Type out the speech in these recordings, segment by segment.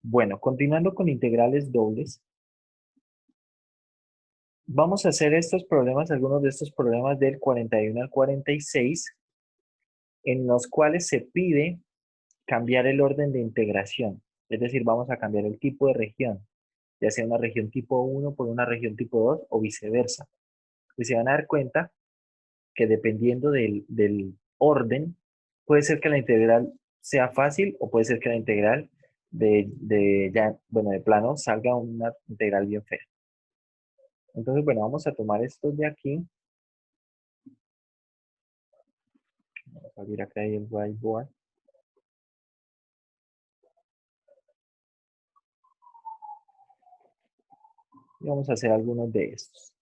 Bueno, continuando con integrales dobles, vamos a hacer estos problemas, algunos de estos problemas del 41 al 46, en los cuales se pide cambiar el orden de integración. Es decir, vamos a cambiar el tipo de región, ya sea una región tipo 1 por una región tipo 2 o viceversa. Y se van a dar cuenta que dependiendo del orden, puede ser que la integral sea fácil o puede ser que la integral de plano salga una integral bien fea. Entonces, bueno, vamos a tomar estos de aquí. Vamos a abrir acá el whiteboard. Y vamos a hacer algunos de estos.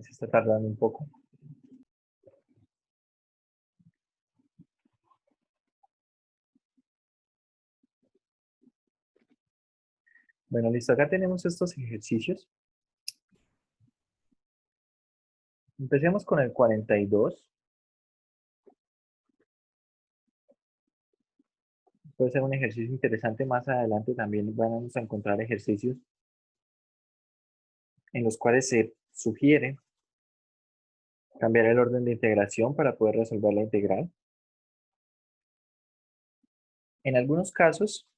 Se está tardando un poco. Bueno, listo. Acá tenemos estos ejercicios. Empecemos con el 42. Puede ser un ejercicio interesante. Más adelante también vamos a encontrar ejercicios en los cuales se sugiere cambiar el orden de integración para poder resolver la integral. En algunos casos,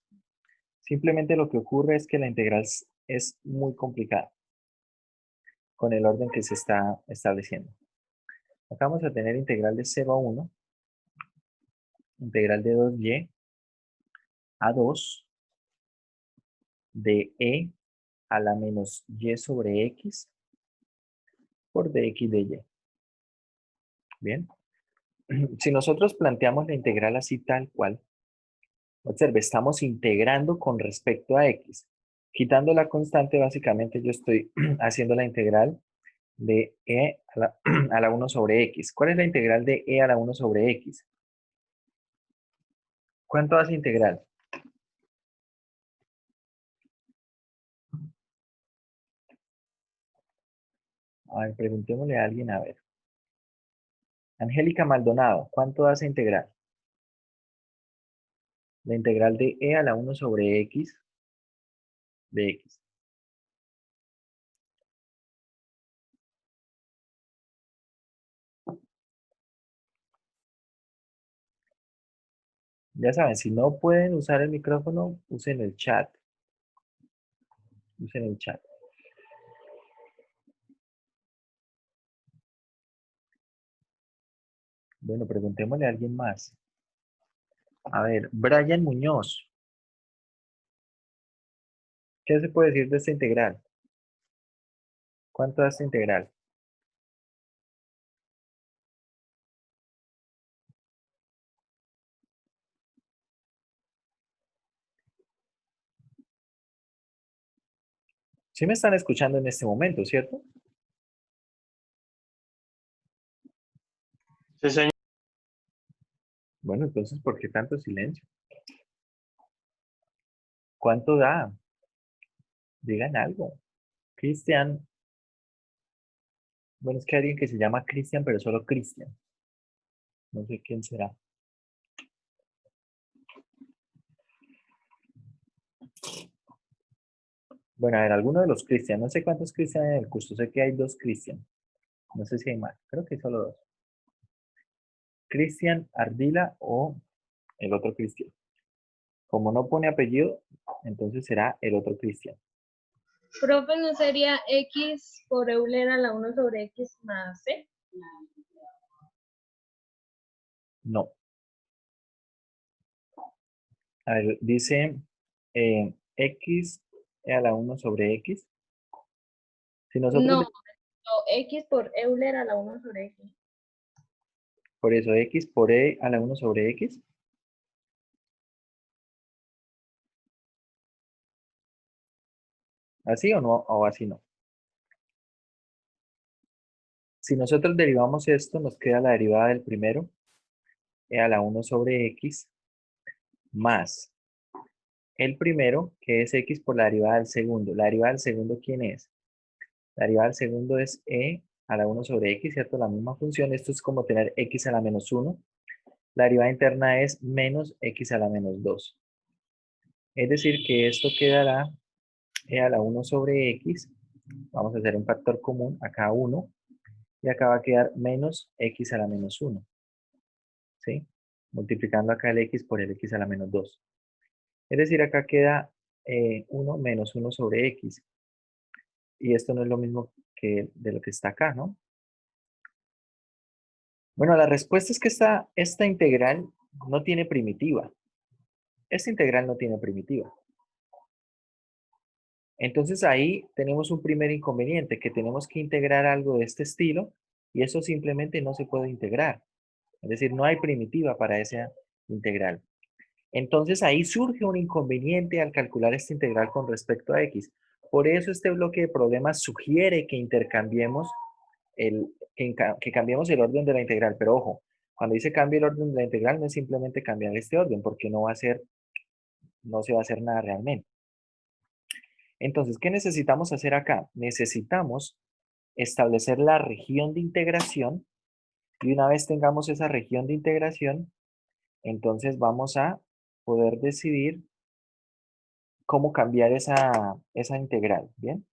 simplemente lo que ocurre es que la integral es muy complicada con el orden que se está estableciendo. Acá vamos a tener integral de 0 a 1, integral de 2y a 2, de e a la menos y sobre x por dx de y. Bien. Si nosotros planteamos la integral así tal cual, observe, estamos integrando con respecto a x. Quitando la constante, básicamente yo estoy haciendo la integral de e a la 1 sobre x. ¿Cuál es la integral de e a la 1 sobre x? ¿Cuánto hace integral? A ver, preguntémosle a alguien, a ver. Angélica Maldonado, ¿cuánto hace integral? La integral de e a la 1 sobre x de x. Ya saben, si no pueden usar el micrófono, usen el chat. Usen el chat. Bueno, preguntémosle a alguien más. A ver, Brian Muñoz. ¿Qué se puede decir de esta integral? ¿Cuánto da esta integral? Sí me están escuchando en este momento, ¿cierto? Sí, señor. Bueno, entonces, ¿por qué tanto silencio? ¿Cuánto da? Digan algo. Cristian. Bueno, es que hay alguien que se llama Cristian, pero solo Cristian. No sé quién será. Bueno, a ver, alguno de los Cristian. No sé cuántos Cristian hay en el curso. Sé que hay 2 Cristian. No sé si hay más. Creo que hay solo 2. Cristian Ardila o el otro Cristian. Como no pone apellido, entonces será el otro Cristian. Profe, ¿no sería x por Euler a la 1 sobre x más c? No. A ver, dice x a la 1 sobre x. Si nosotros, No, x por Euler a la 1 sobre x. por eso, x por e a la 1 sobre x. ¿Así o no? O así no. Si nosotros derivamos esto, nos queda la derivada del primero, e a la 1 sobre x, más el primero, que es x por la derivada del segundo. ¿La derivada del segundo quién es? La derivada del segundo es e a la 1 sobre x, ¿cierto? La misma función. Esto es como tener x a la menos 1. La derivada interna es menos x a la menos 2. Es decir, que esto quedará e a la 1 sobre x. Vamos a hacer un factor común, acá 1. Y acá va a quedar menos x a la menos 1. ¿Sí? Multiplicando acá el x por el x a la menos 2. Es decir, acá queda 1 menos 1 sobre x. Y esto no es lo mismo que de lo que está acá, ¿no? Bueno, la respuesta es que esta integral no tiene primitiva. Esta integral no tiene primitiva. Entonces ahí tenemos un primer inconveniente, que tenemos que integrar algo de este estilo y eso simplemente no se puede integrar. Es decir, no hay primitiva para esa integral. Entonces ahí surge un inconveniente al calcular esta integral con respecto a x. Por eso este bloque de problemas sugiere que intercambiemos que cambiemos el orden de la integral. Pero ojo, cuando dice cambie el orden de la integral no es simplemente cambiar este orden, porque no se va a hacer nada realmente. Entonces, ¿qué necesitamos hacer acá? Necesitamos establecer la región de integración y una vez tengamos esa región de integración, entonces vamos a poder decidir cómo cambiar esa integral, ¿bien?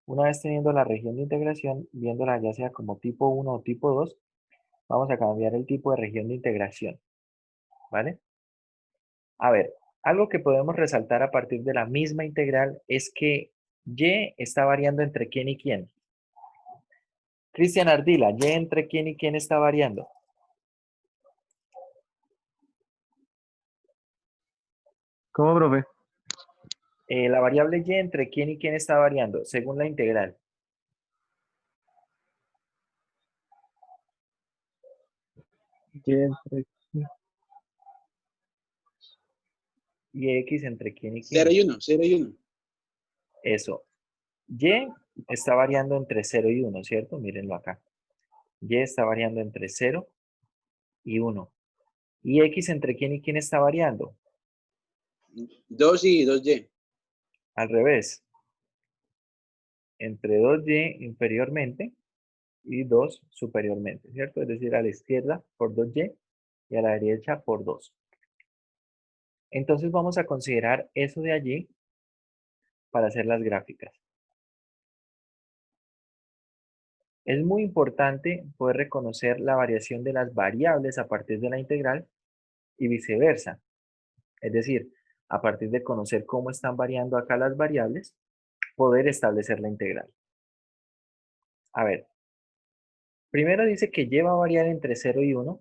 Una vez teniendo la región de integración, viéndola ya sea como tipo 1 o tipo 2, vamos a cambiar el tipo de región de integración, ¿vale? A ver, algo que podemos resaltar a partir de la misma integral es que y está variando entre quién y quién. Cristian Ardila, y entre quién y quién está variando. ¿Cómo, profe? La variable y entre quién y quién está variando, según la integral. Y entre Y x entre quién y 0 quién. y 1, 0 y 1. Eso. Y está variando entre 0 y 1, ¿cierto? Mírenlo acá. Y está variando entre 0 y 1. ¿Y x entre quién y quién está variando? 2 y 2y. Al revés. Entre 2y inferiormente y 2 superiormente, ¿cierto? Es decir, a la izquierda por 2y y a la derecha por 2. Entonces vamos a considerar eso de allí para hacer las gráficas. Es muy importante poder reconocer la variación de las variables a partir de la integral y viceversa. Es decir, a partir de conocer cómo están variando acá las variables, poder establecer la integral. A ver, primero dice que y va a variar entre 0 y 1.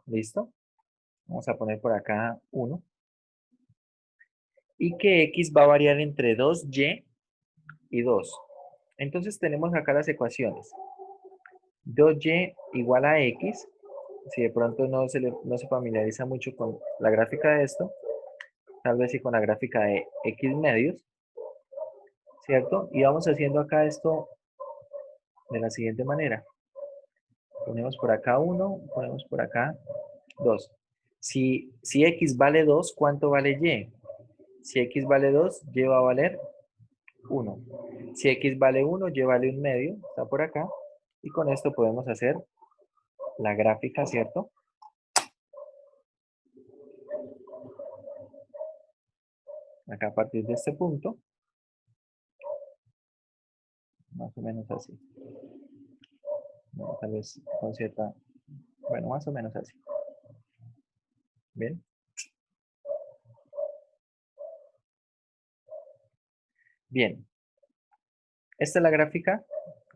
¿Listo? Vamos a poner por acá 1. Y que x va a variar entre 2y y 2. Entonces tenemos acá las ecuaciones. 2y igual a x. Si de pronto no se familiariza mucho con la gráfica de esto, tal vez sí con la gráfica de x medios, ¿cierto? Y vamos haciendo acá esto de la siguiente manera. Ponemos por acá 1, ponemos por acá 2. Si x vale 2, ¿cuánto vale y? Si x vale 2, y va a valer 1. Si x vale 1, y vale 1 medio, está por acá. Y con esto podemos hacer la gráfica, ¿cierto? Acá a partir de este punto, más o menos así. Bueno, tal vez con cierta, bueno, más o menos así. Bien. Bien. Esta es la gráfica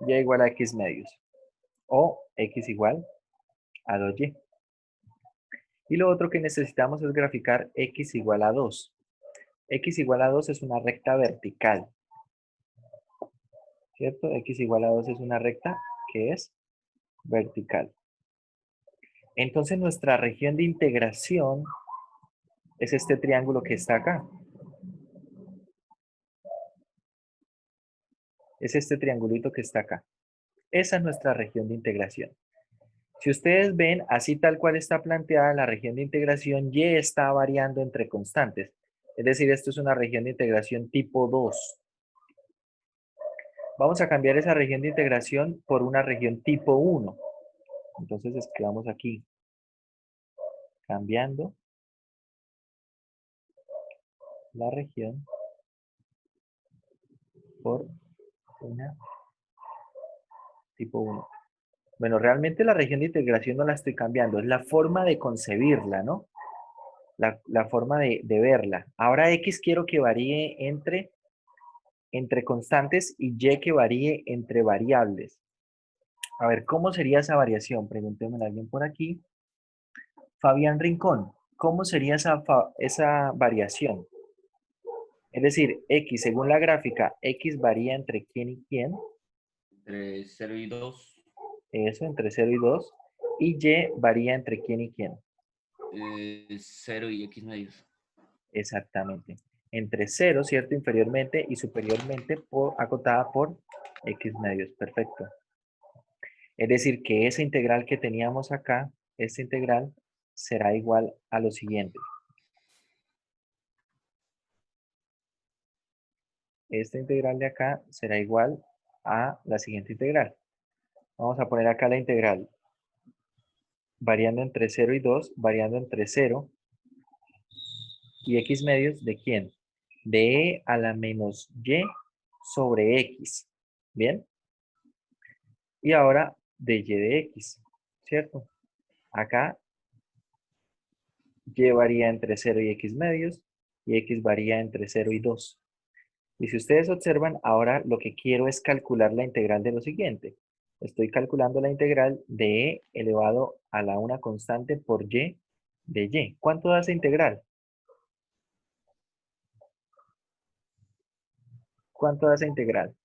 y igual a x medios. O x igual a 2y. Y lo otro que necesitamos es graficar x igual a 2. X igual a 2 es una recta vertical. ¿Cierto? X igual a 2 es una recta que es vertical. Entonces nuestra región de integración es este triángulo que está acá. Es este triangulito que está acá. Esa es nuestra región de integración. Si ustedes ven, así tal cual está planteada la región de integración, y está variando entre constantes. Es decir, esto es una región de integración tipo 2. Vamos a cambiar esa región de integración por una región tipo 1. Entonces escribamos aquí, cambiando la región por una tipo 1. Bueno, realmente la región de integración no la estoy cambiando, es la forma de concebirla, ¿no? La forma de verla. Ahora X quiero que varíe entre constantes y Y que varíe entre variables. A ver, ¿cómo sería esa variación? Pregúnteme a alguien por aquí. Fabián Rincón, ¿cómo sería esa variación? Es decir, X, según la gráfica, X varía entre quién y quién. Entre 0 y 2. Eso, entre 0 y 2. Y Y varía entre quién y quién. 0 y x medios. Exactamente. Entre 0, ¿cierto? Inferiormente y superiormente acotada por X medios. Perfecto. Es decir, que esa integral que teníamos acá, esta integral, será igual a lo siguiente. Esta integral de acá será igual a la siguiente integral. Vamos a poner acá la integral variando entre 0 y 2, variando entre 0 y x medios, ¿de quién? De e a la menos y sobre x. ¿Bien? Y ahora de y de x, ¿cierto? Acá y varía entre 0 y x medios y x varía entre 0 y 2. Y si ustedes observan, ahora lo que quiero es calcular la integral de lo siguiente. Estoy calculando la integral de e elevado a la una constante por y de y. ¿Cuánto da esa integral? ¿Cuánto da esa integral?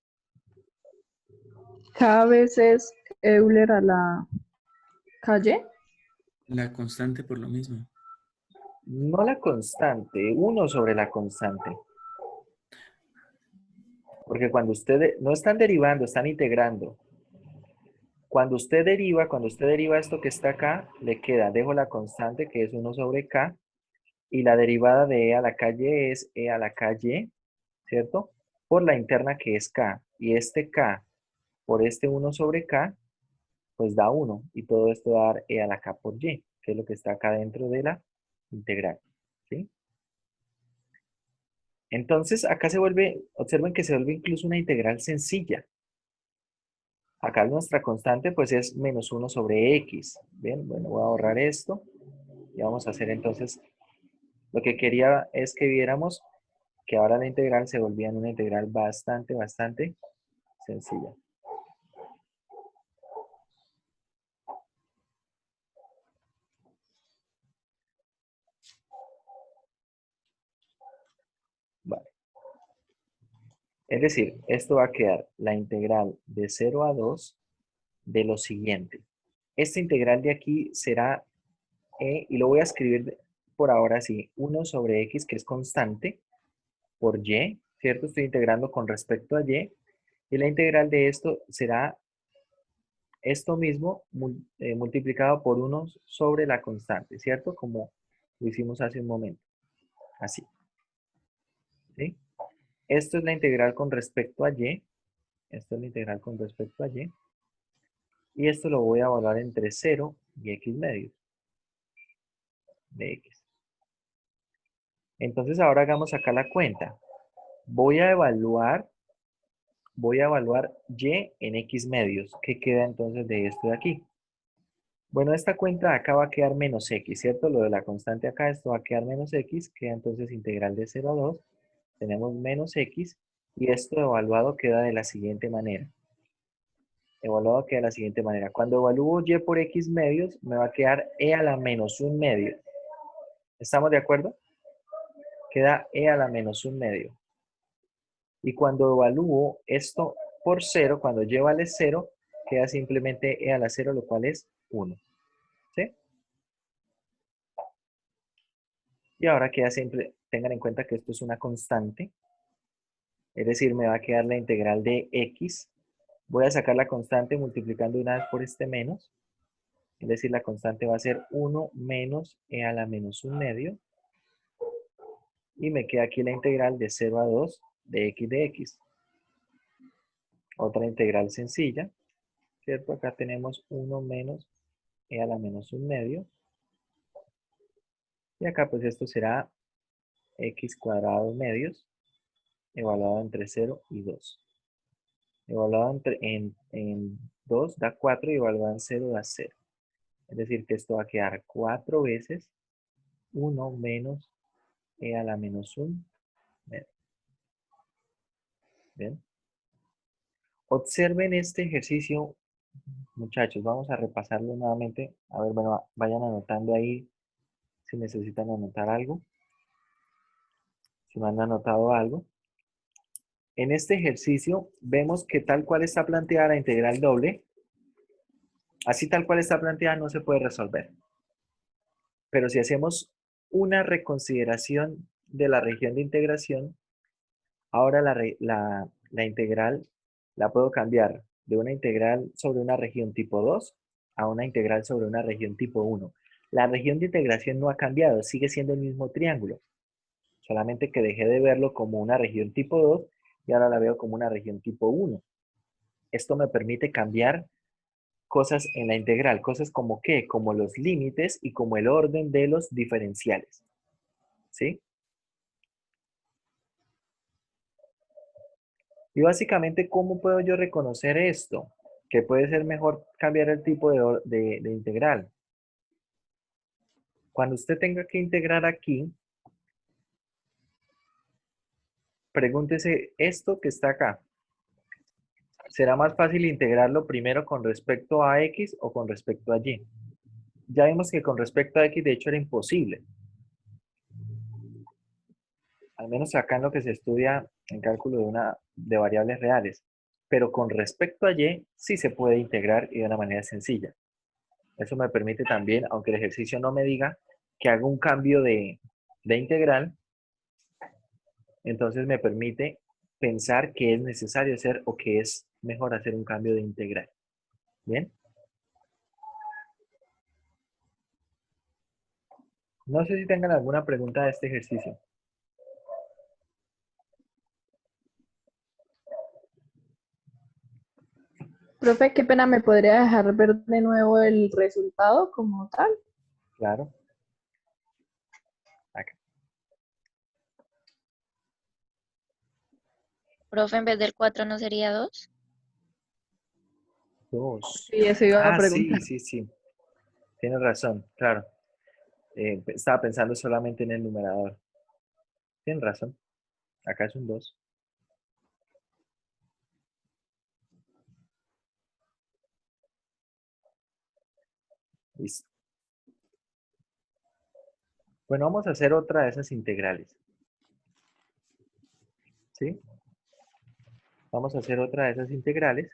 Cada vez es Euler a la calle. La constante por lo mismo. No la constante, 1 sobre la constante. Porque cuando ustedes no están derivando, están integrando. Cuando usted deriva esto que está acá, le queda, dejo la constante que es 1 sobre k, y la derivada de e a la calle es e a la calle, ¿cierto? Por la interna que es k. Y este k por este 1 sobre k, pues da 1. Y todo esto va a dar e a la k por y, que es lo que está acá dentro de la integral. ¿Sí? Entonces, acá se vuelve, observen que se vuelve incluso una integral sencilla. Acá nuestra constante pues es menos 1 sobre x. Bien, bueno, voy a ahorrar esto. Y vamos a hacer entonces, lo que quería es que viéramos que ahora la integral se volvía en una integral bastante sencilla. Vale. Es decir, esto va a quedar la integral de 0 a 2 de lo siguiente. Esta integral de aquí será e, y lo voy a escribir por ahora así, 1 sobre x, que es constante, por y, ¿cierto? Estoy integrando con respecto a y, y la integral de esto será esto mismo multiplicado por 1 sobre la constante, ¿cierto? Como lo hicimos hace un momento. Así. ¿Sí? Esto es la integral con respecto a y. Esto es la integral con respecto a y. Y esto lo voy a evaluar entre 0 y x medios de x. Entonces ahora hagamos acá la cuenta. Voy a evaluar y en x medios. ¿Qué queda entonces de esto de aquí? Bueno, esta cuenta de acá va a quedar menos x, ¿cierto? Lo de la constante acá, esto va a quedar menos x, queda entonces integral de 0 a 2. Tenemos menos x, y esto evaluado queda de la siguiente manera. Evaluado queda de la siguiente manera. Cuando evalúo y por x medios, me va a quedar e a la menos 1 medio. ¿Estamos de acuerdo? Queda e a la menos 1 medio. Y cuando evalúo esto por 0, cuando y vale 0, queda simplemente e a la 0, lo cual es 1. ¿Sí? Y ahora queda siempre, tengan en cuenta que esto es una constante. Es decir, me va a quedar la integral de x Voy a sacar la constante multiplicando una vez por este menos. Es decir, la constante va a ser 1 menos e a la menos 1 medio. Y me queda aquí la integral de 0 a 2 de x. Otra integral sencilla, ¿cierto? Acá tenemos 1 menos e a la menos 1 medio. Y acá pues esto será x cuadrado medios, evaluado entre 0 y 2. Evaluado en 2 da 4 y evaluado en 0 da 0. Es decir, que esto va a quedar 4 veces 1 menos e a la menos 1 medio. ¿Bien? Observen este ejercicio, muchachos. Vamos a repasarlo nuevamente. A ver, bueno, vayan anotando ahí si necesitan anotar algo. Si no han anotado algo. En este ejercicio vemos que tal cual está planteada la integral doble, así tal cual está planteada no se puede resolver. Pero si hacemos una reconsideración de la región de integración, ahora la integral la puedo cambiar de una integral sobre una región tipo 2 a una integral sobre una región tipo 1. La región de integración no ha cambiado, sigue siendo el mismo triángulo. Solamente que dejé de verlo como una región tipo 2 y ahora la veo como una región tipo 1. Esto me permite cambiar cosas en la integral, cosas como qué, como los límites y como el orden de los diferenciales. ¿Sí? Y básicamente, ¿cómo puedo yo reconocer esto? Que puede ser mejor cambiar el tipo de integral. Cuando usted tenga que integrar aquí, pregúntese esto que está acá. ¿Será más fácil integrarlo primero con respecto a x o con respecto a y? Ya vimos que con respecto a x de hecho era imposible. Al menos acá en lo que se estudia en cálculo de variables reales. Pero con respecto a y sí se puede integrar y de una manera sencilla. Eso me permite también, aunque el ejercicio no me diga que haga un cambio de integral, entonces me permite pensar que es necesario hacer o que es mejor hacer un cambio de integral. ¿Bien? No sé si tengan alguna pregunta de este ejercicio. Profe, qué pena, ¿me podría dejar ver de nuevo el resultado como tal? Claro. Acá. Profe, en vez del 4 no sería 2. 2. Sí, eso iba a Ah, sí, preguntar. sí, sí. Tienes razón, claro. Estaba pensando solamente en el numerador. Tienes razón. Acá es un 2. Listo. Bueno, vamos a hacer otra de esas integrales. ¿Sí? Vamos a hacer otra de esas integrales.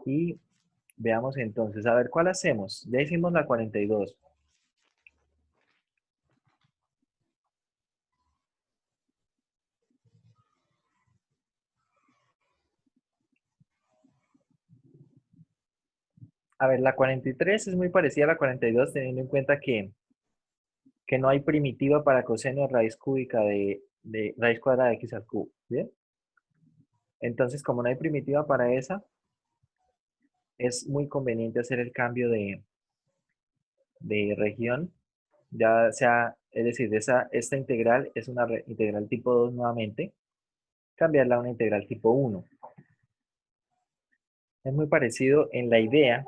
Y veamos entonces, a ver, ¿cuál hacemos? Ya hicimos la 42. A ver, la 43 es muy parecida a la 42 teniendo en cuenta que no hay primitiva para coseno de raíz cúbica de raíz cuadrada de x al cubo. ¿Bien? Entonces, como no hay primitiva para esa, es muy conveniente hacer el cambio de región. Ya sea, es decir, esta integral es una integral tipo 2 nuevamente, cambiarla a una integral tipo 1. Es muy parecido en la idea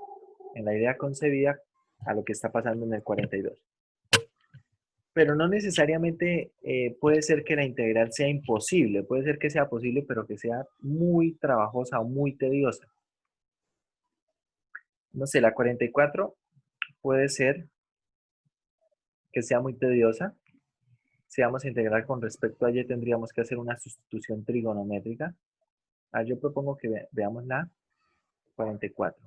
concebida a lo que está pasando en el 42. Pero no necesariamente puede ser que la integral sea imposible, puede ser que sea posible, pero que sea muy trabajosa o muy tediosa. No sé, la 44 puede ser que sea muy tediosa. Si vamos a integrar con respecto a y, tendríamos que hacer una sustitución trigonométrica. Yo propongo que veamos la 44.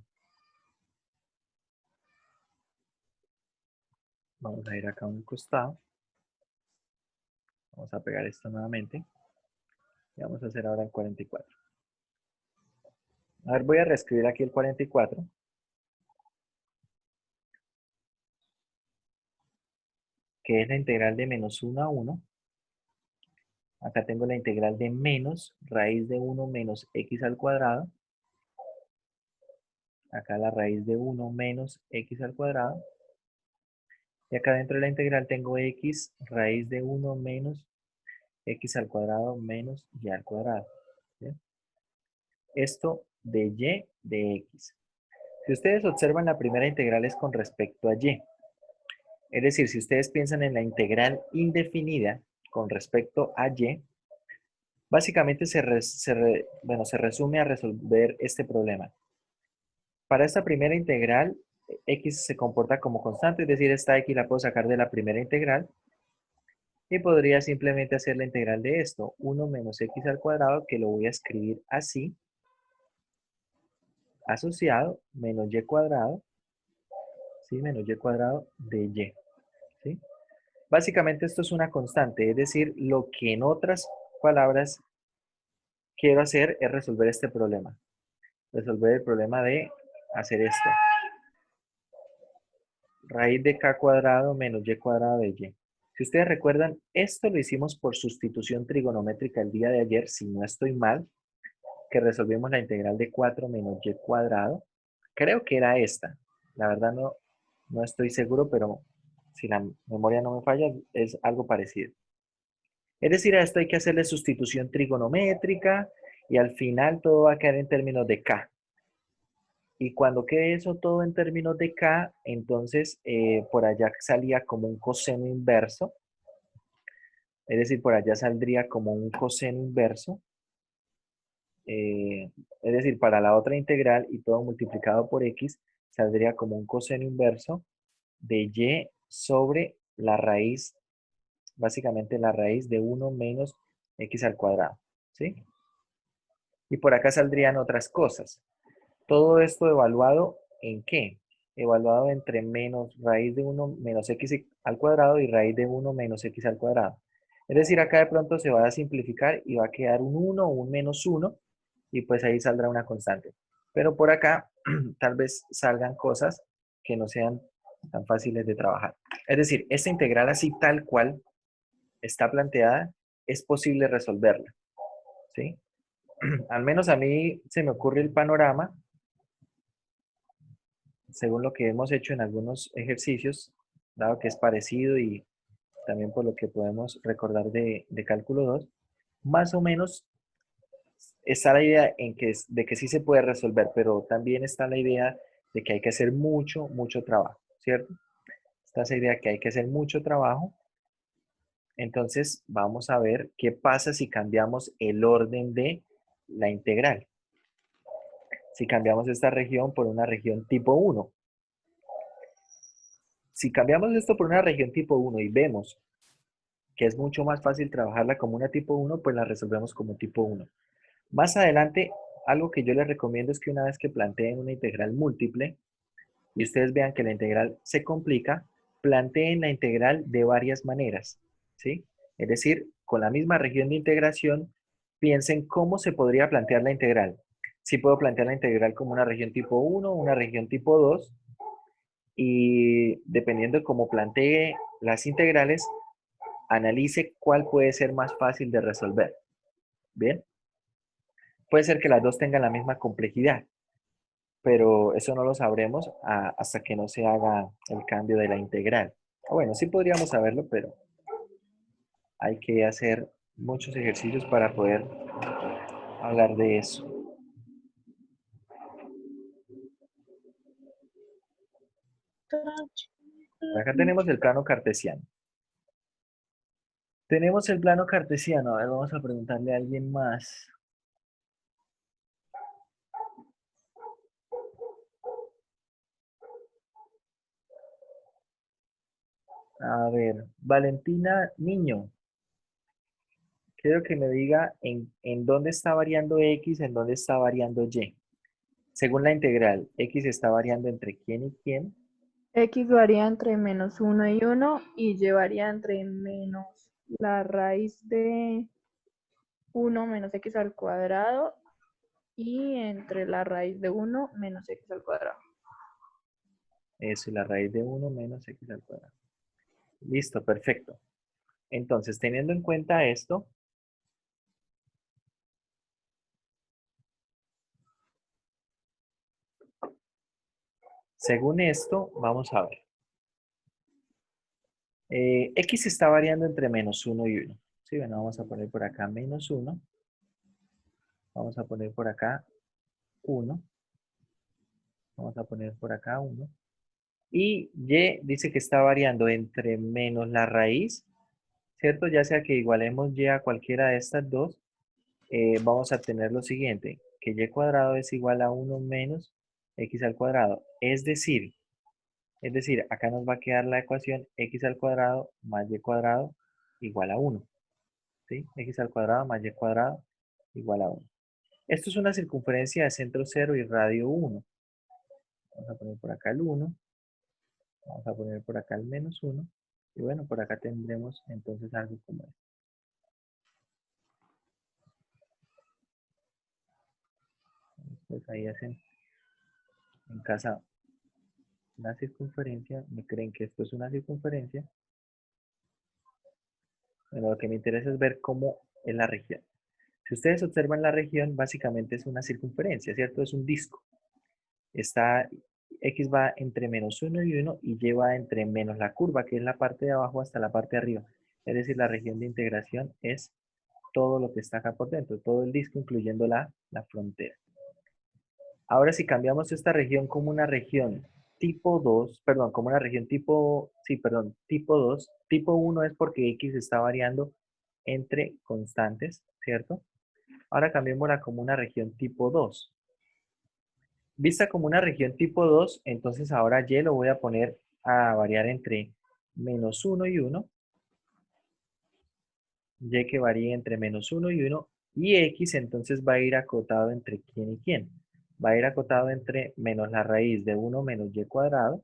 Vamos a ir acá a un costado. Vamos a pegar esto nuevamente. Y vamos a hacer ahora el 44. A ver, voy a reescribir aquí el 44. Que es la integral de menos 1 a 1. Acá tengo la integral de menos raíz de 1 menos x al cuadrado. Acá la raíz de 1 menos x al cuadrado. Y acá dentro de la integral tengo x raíz de 1 menos x al cuadrado menos y al cuadrado. ¿Bien? Esto de y de x. Si ustedes observan, la primera integral es con respecto a y. Es decir, si ustedes piensan en la integral indefinida con respecto a y, básicamente se resume a resolver este problema. Para esta primera integral, x se comporta como constante, es decir, esta x la puedo sacar de la primera integral y podría simplemente hacer la integral de esto, 1 menos x al cuadrado, que lo voy a escribir así, asociado, menos y cuadrado, ¿sí? Menos y cuadrado de y, ¿sí? Básicamente esto es una constante, es decir, lo que en otras palabras quiero hacer es resolver este problema. Resolver el problema de hacer esto. Raíz de k cuadrado menos y cuadrado de y. Si ustedes recuerdan, esto lo hicimos por sustitución trigonométrica el día de ayer, si no estoy mal, que resolvimos la integral de 4 menos y cuadrado. Creo que era esta. La verdad no estoy seguro, pero si la memoria no me falla, es algo parecido. Es decir, a esto hay que hacerle sustitución trigonométrica y al final todo va a quedar en términos de k. Y cuando quede eso todo en términos de k, entonces por allá salía como un coseno inverso. Es decir, por allá saldría como un coseno inverso. Es decir, para la otra integral y todo multiplicado por x, saldría como un coseno inverso de y sobre la raíz, básicamente la raíz de 1 menos x al cuadrado, ¿sí? Y por acá saldrían otras cosas. Todo esto evaluado ¿en qué? Evaluado entre menos raíz de 1 menos x al cuadrado y raíz de 1 menos x al cuadrado. Es decir, acá de pronto se va a simplificar y va a quedar un 1 o un menos 1 y pues ahí saldrá una constante. Pero por acá tal vez salgan cosas que no sean tan fáciles de trabajar. Es decir, esta integral así tal cual está planteada, es posible resolverla, ¿sí? Al menos a mí se me ocurre el panorama, según lo que hemos hecho en algunos ejercicios, dado que es parecido y también por lo que podemos recordar de cálculo 2, más o menos está la idea de que sí se puede resolver, pero también está la idea de que hay que hacer mucho trabajo, ¿cierto? Está esa idea que hay que hacer mucho trabajo. Entonces, vamos a ver qué pasa si cambiamos el orden de la integral. Si cambiamos esta región por una región tipo 1. Si cambiamos esto por una región tipo 1 y vemos que es mucho más fácil trabajarla como una tipo 1, pues la resolvemos como tipo 1. Más adelante, algo que yo les recomiendo es que una vez que planteen una integral múltiple y ustedes vean que la integral se complica, planteen la integral de varias maneras, ¿sí? Es decir, con la misma región de integración, piensen cómo se podría plantear la integral. Si puedo plantear la integral como una región tipo 1, una región tipo 2, y dependiendo de cómo plantee las integrales, analice cuál puede ser más fácil de resolver. ¿Bien? Puede ser que las dos tengan la misma complejidad, pero eso no lo sabremos hasta que no se haga el cambio de la integral. Bueno, sí podríamos saberlo, pero hay que hacer muchos ejercicios para poder hablar de eso. Acá tenemos el plano cartesiano. Tenemos el plano cartesiano. A ver, vamos a preguntarle a alguien más. A ver, Valentina Niño. Quiero que me diga en dónde está variando X, en dónde está variando Y. Según la integral, X está variando entre quién y quién. X varía entre menos 1 y 1 y Y varía entre menos la raíz de 1 menos x al cuadrado y entre la raíz de 1 menos x al cuadrado. Eso, y la raíz de 1 menos x al cuadrado. Listo, perfecto. Entonces, teniendo en cuenta esto, según esto, vamos a ver. X está variando entre -1 y 1. Sí, bueno, vamos a poner por acá -1. Vamos a poner por acá 1. Vamos a poner por acá 1. Y Y dice que está variando entre menos la raíz, ¿cierto? Ya sea que igualemos Y a cualquiera de estas dos, vamos a tener lo siguiente, que Y cuadrado es igual a 1 menos X al cuadrado. Es decir, acá nos va a quedar la ecuación X al cuadrado más Y cuadrado igual a 1. ¿Sí? X al cuadrado más Y cuadrado igual a 1. Esto es una circunferencia de centro 0 y radio 1. Vamos a poner por acá el 1. Vamos a poner por acá el -1. Y bueno, por acá tendremos entonces algo como esto. Pues ahí hacen en casa una circunferencia. ¿Me creen que esto es una circunferencia? Bueno, lo que me interesa es ver cómo es la región. Si ustedes observan la región, básicamente es una circunferencia, ¿cierto? Es un disco. X va entre -1 y 1 y Y va entre menos la curva, que es la parte de abajo, hasta la parte de arriba. Es decir, la región de integración es todo lo que está acá por dentro, todo el disco, incluyendo la frontera. Ahora, si cambiamos esta región como una región tipo 2, perdón, como una región tipo 2, tipo 1 es porque X está variando entre constantes, ¿cierto? Ahora cambiémosla como una región tipo 2. Vista como una región tipo 2, entonces ahora Y lo voy a poner a variar entre -1 y 1. Y que varía entre -1 y 1. Y X entonces va a ir acotado entre quién y quién. Va a ir acotado entre menos la raíz de 1 menos Y cuadrado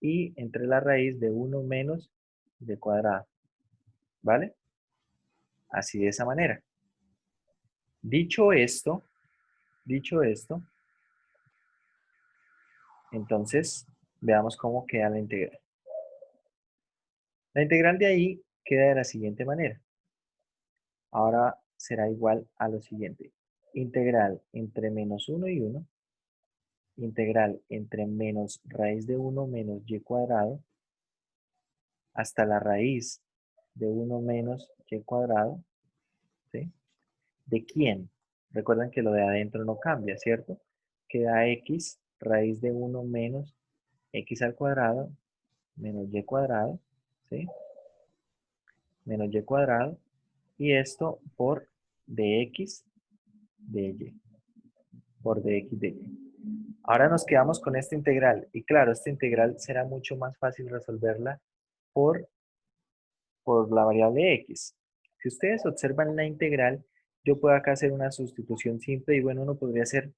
y entre la raíz de 1 menos Y cuadrado. ¿Vale? Así de esa manera. Dicho esto, entonces veamos cómo queda la integral. La integral de ahí queda de la siguiente manera. Ahora será igual a lo siguiente. Integral entre -1 y 1. Integral entre menos raíz de 1 menos Y cuadrado hasta la raíz de 1 menos Y cuadrado. ¿Sí? ¿De quién? Recuerden que lo de adentro no cambia, ¿cierto? Queda X raíz de 1 menos X al cuadrado menos Y cuadrado. ¿Sí? Menos Y cuadrado. Y esto por dx de Y. Por dx de Y. Ahora nos quedamos con esta integral. Y claro, esta integral será mucho más fácil resolverla por la variable x. Si ustedes observan la integral, yo puedo acá hacer una sustitución simple y bueno, uno podría hacer,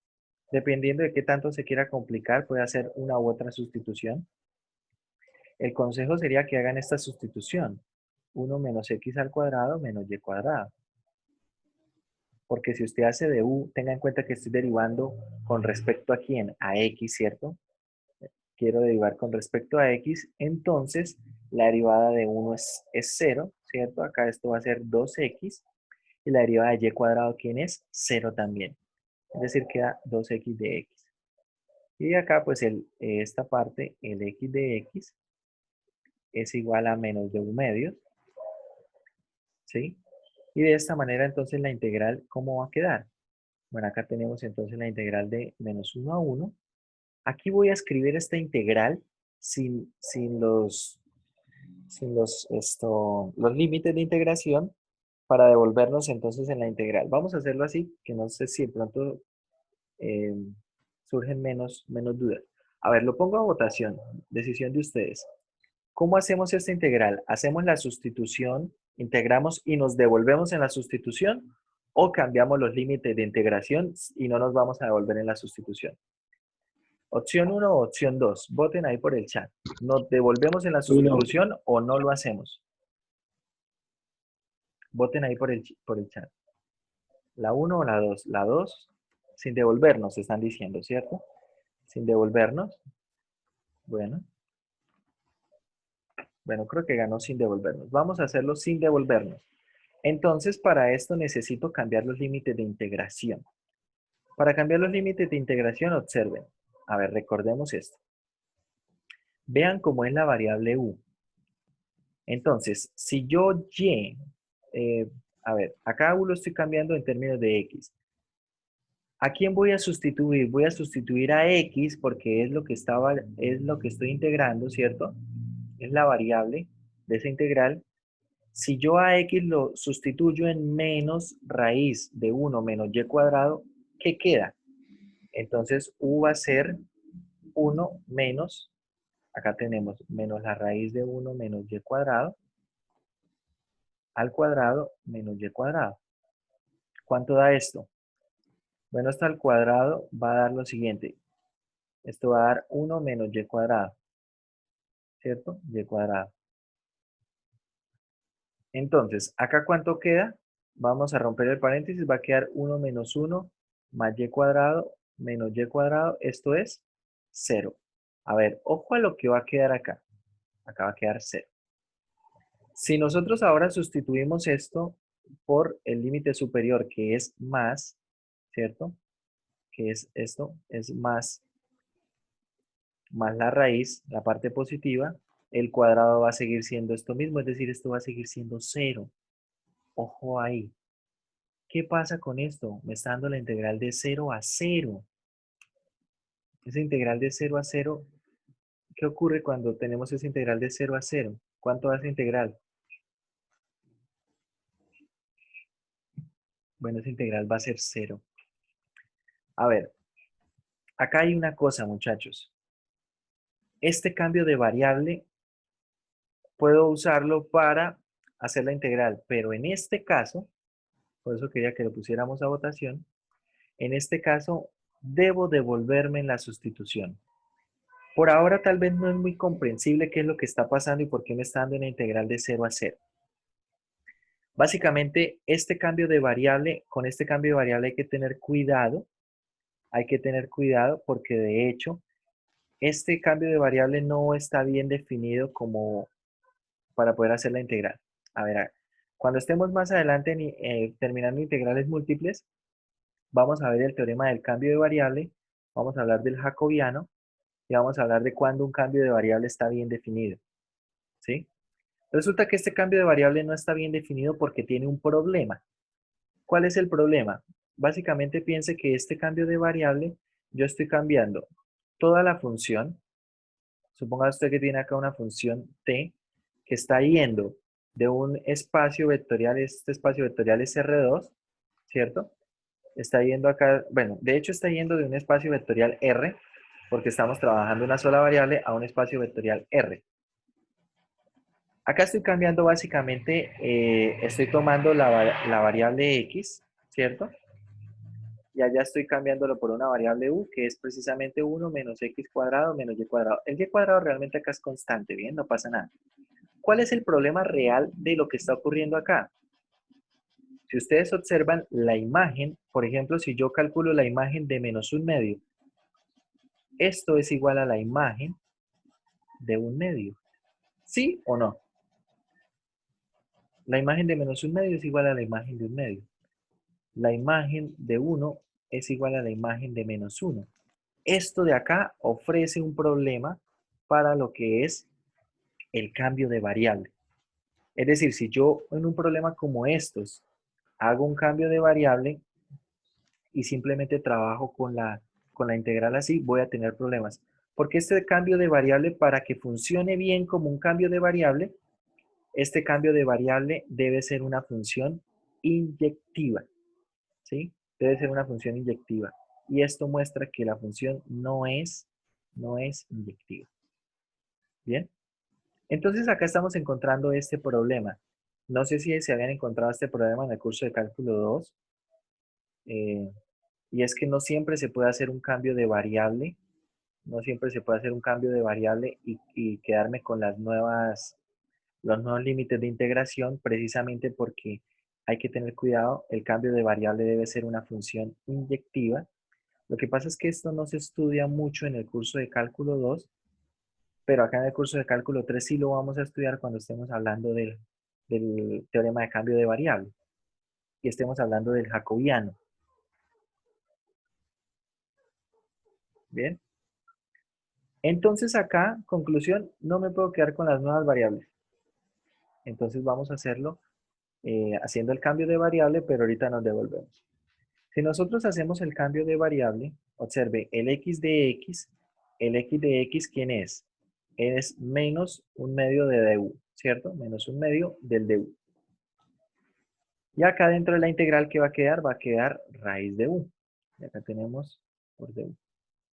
dependiendo de qué tanto se quiera complicar, puede hacer una u otra sustitución. El consejo sería que hagan esta sustitución. 1 menos x al cuadrado menos y cuadrado. Porque si usted hace de u, tenga en cuenta que estoy derivando con respecto a quién, a x, ¿cierto? Quiero derivar con respecto a x, entonces la derivada de 1 es 0, ¿cierto? Acá esto va a ser 2x, y la derivada de y cuadrado, ¿quién es? 0 también. Es decir, queda 2x de x. Y acá, pues, esta parte, el x de x, es igual a menos de 1 medio, ¿sí? Y de esta manera, entonces, la integral, ¿cómo va a quedar? Bueno, acá tenemos entonces la integral de -1 a 1. Aquí voy a escribir esta integral sin los límites de integración para devolvernos entonces en la integral. Vamos a hacerlo así, que no sé si de pronto eh, surgen menos dudas. A ver, lo pongo a votación, decisión de ustedes. ¿Cómo hacemos esta integral? ¿Hacemos la sustitución, integramos y nos devolvemos en la sustitución? ¿O cambiamos los límites de integración y no nos vamos a devolver en la sustitución? Opción 1 o opción 2. Voten ahí por el chat. ¿Nos devolvemos en la Uno. sustitución o no lo hacemos? Voten ahí por el chat. ¿La 1 o la 2? La 2, sin devolvernos, están diciendo, ¿cierto? Sin devolvernos. Bueno. Bueno, creo que ganó sin devolvernos. Vamos a hacerlo sin devolvernos. Entonces, para esto necesito cambiar los límites de integración. Para cambiar los límites de integración, observen. A ver, recordemos esto. Vean cómo es la variable u. Entonces, si yo y, a ver, acá u lo estoy cambiando en términos de x. ¿A quién voy a sustituir? Voy a sustituir a x porque es lo que estoy integrando, ¿cierto? Es la variable de esa integral. Si yo a x lo sustituyo en menos raíz de 1 menos y cuadrado, ¿qué queda? Entonces u va a ser 1 menos, acá tenemos menos la raíz de 1 menos y cuadrado, al cuadrado menos y cuadrado. ¿Cuánto da esto? Bueno, esto al cuadrado va a dar lo siguiente. Esto va a dar 1 menos y cuadrado, ¿cierto? Y cuadrado. Entonces, ¿acá cuánto queda? Vamos a romper el paréntesis, va a quedar 1 menos 1 más y cuadrado menos y cuadrado, esto es 0. A ver, ojo a lo que va a quedar acá. Acá va a quedar 0. Si nosotros ahora sustituimos esto por el límite superior, que es más, ¿cierto? Que es esto, es más la raíz, la parte positiva, el cuadrado va a seguir siendo esto mismo, es decir, esto va a seguir siendo 0. Ojo ahí. ¿Qué pasa con esto? Me está dando la integral de 0 a 0. Esa integral de 0 a 0, ¿qué ocurre cuando tenemos esa integral de 0 a 0? ¿Cuánto da esa integral? Bueno, esa integral va a ser 0. A ver, acá hay una cosa, muchachos. Este cambio de variable puedo usarlo para hacer la integral, pero en este caso, por eso quería que lo pusiéramos a votación, en este caso debo devolverme en la sustitución. Por ahora tal vez no es muy comprensible qué es lo que está pasando y por qué me está dando una integral de 0 a 0. Básicamente, este cambio de variable, con este cambio de variable hay que tener cuidado porque de hecho, este cambio de variable no está bien definido como para poder hacer la integral. A ver, cuando estemos más adelante terminando integrales múltiples, vamos a ver el teorema del cambio de variable, vamos a hablar del jacobiano y vamos a hablar de cuándo un cambio de variable está bien definido. ¿Sí? Resulta que este cambio de variable no está bien definido porque tiene un problema. ¿Cuál es el problema? Básicamente piense que este cambio de variable, yo estoy cambiando toda la función. Suponga usted que tiene acá una función t que está yendo de un espacio vectorial, este espacio vectorial es R2, ¿cierto? Está yendo acá, bueno, de hecho está yendo de un espacio vectorial R, porque estamos trabajando una sola variable, a un espacio vectorial R. Acá estoy cambiando básicamente, estoy tomando la variable x, ¿cierto? Y allá estoy cambiándolo por una variable u, que es precisamente 1 menos x cuadrado menos y cuadrado. El y cuadrado realmente acá es constante, ¿bien? No pasa nada. ¿Cuál es el problema real de lo que está ocurriendo acá? Si ustedes observan la imagen, por ejemplo, si yo calculo la imagen de menos un medio, esto es igual a la imagen de un medio. ¿Sí o no? La imagen de menos un medio es igual a la imagen de un medio. La imagen de 1 es igual a la imagen de menos 1. Esto de acá ofrece un problema para lo que es el cambio de variable. Es decir, si yo en un problema como estos hago un cambio de variable y simplemente trabajo con la integral así, voy a tener problemas. Porque este cambio de variable, para que funcione bien como un cambio de variable, este cambio de variable debe ser una función inyectiva. ¿Sí? Debe ser una función inyectiva. Y esto muestra que la función no es inyectiva. ¿Bien? Entonces acá estamos encontrando este problema. No sé si se habían encontrado este problema en el curso de cálculo 2. Y es que no siempre se puede hacer un cambio de variable. No siempre se puede hacer un cambio de variable y quedarme con los nuevos límites de integración precisamente porque hay que tener cuidado, el cambio de variable debe ser una función inyectiva. Lo que pasa es que esto no se estudia mucho en el curso de cálculo 2, pero acá en el curso de cálculo 3 sí lo vamos a estudiar cuando estemos hablando del teorema de cambio de variable y estemos hablando del jacobiano. Bien. Entonces acá, conclusión, no me puedo quedar con las nuevas variables. Entonces vamos a hacerlo haciendo el cambio de variable, pero ahorita nos devolvemos. Si nosotros hacemos el cambio de variable, observe, el x de x, ¿quién es? Es menos un medio de du, ¿cierto? Menos un medio del du. Y acá dentro de la integral, ¿qué va a quedar? Va a quedar raíz de u. Y acá tenemos por du.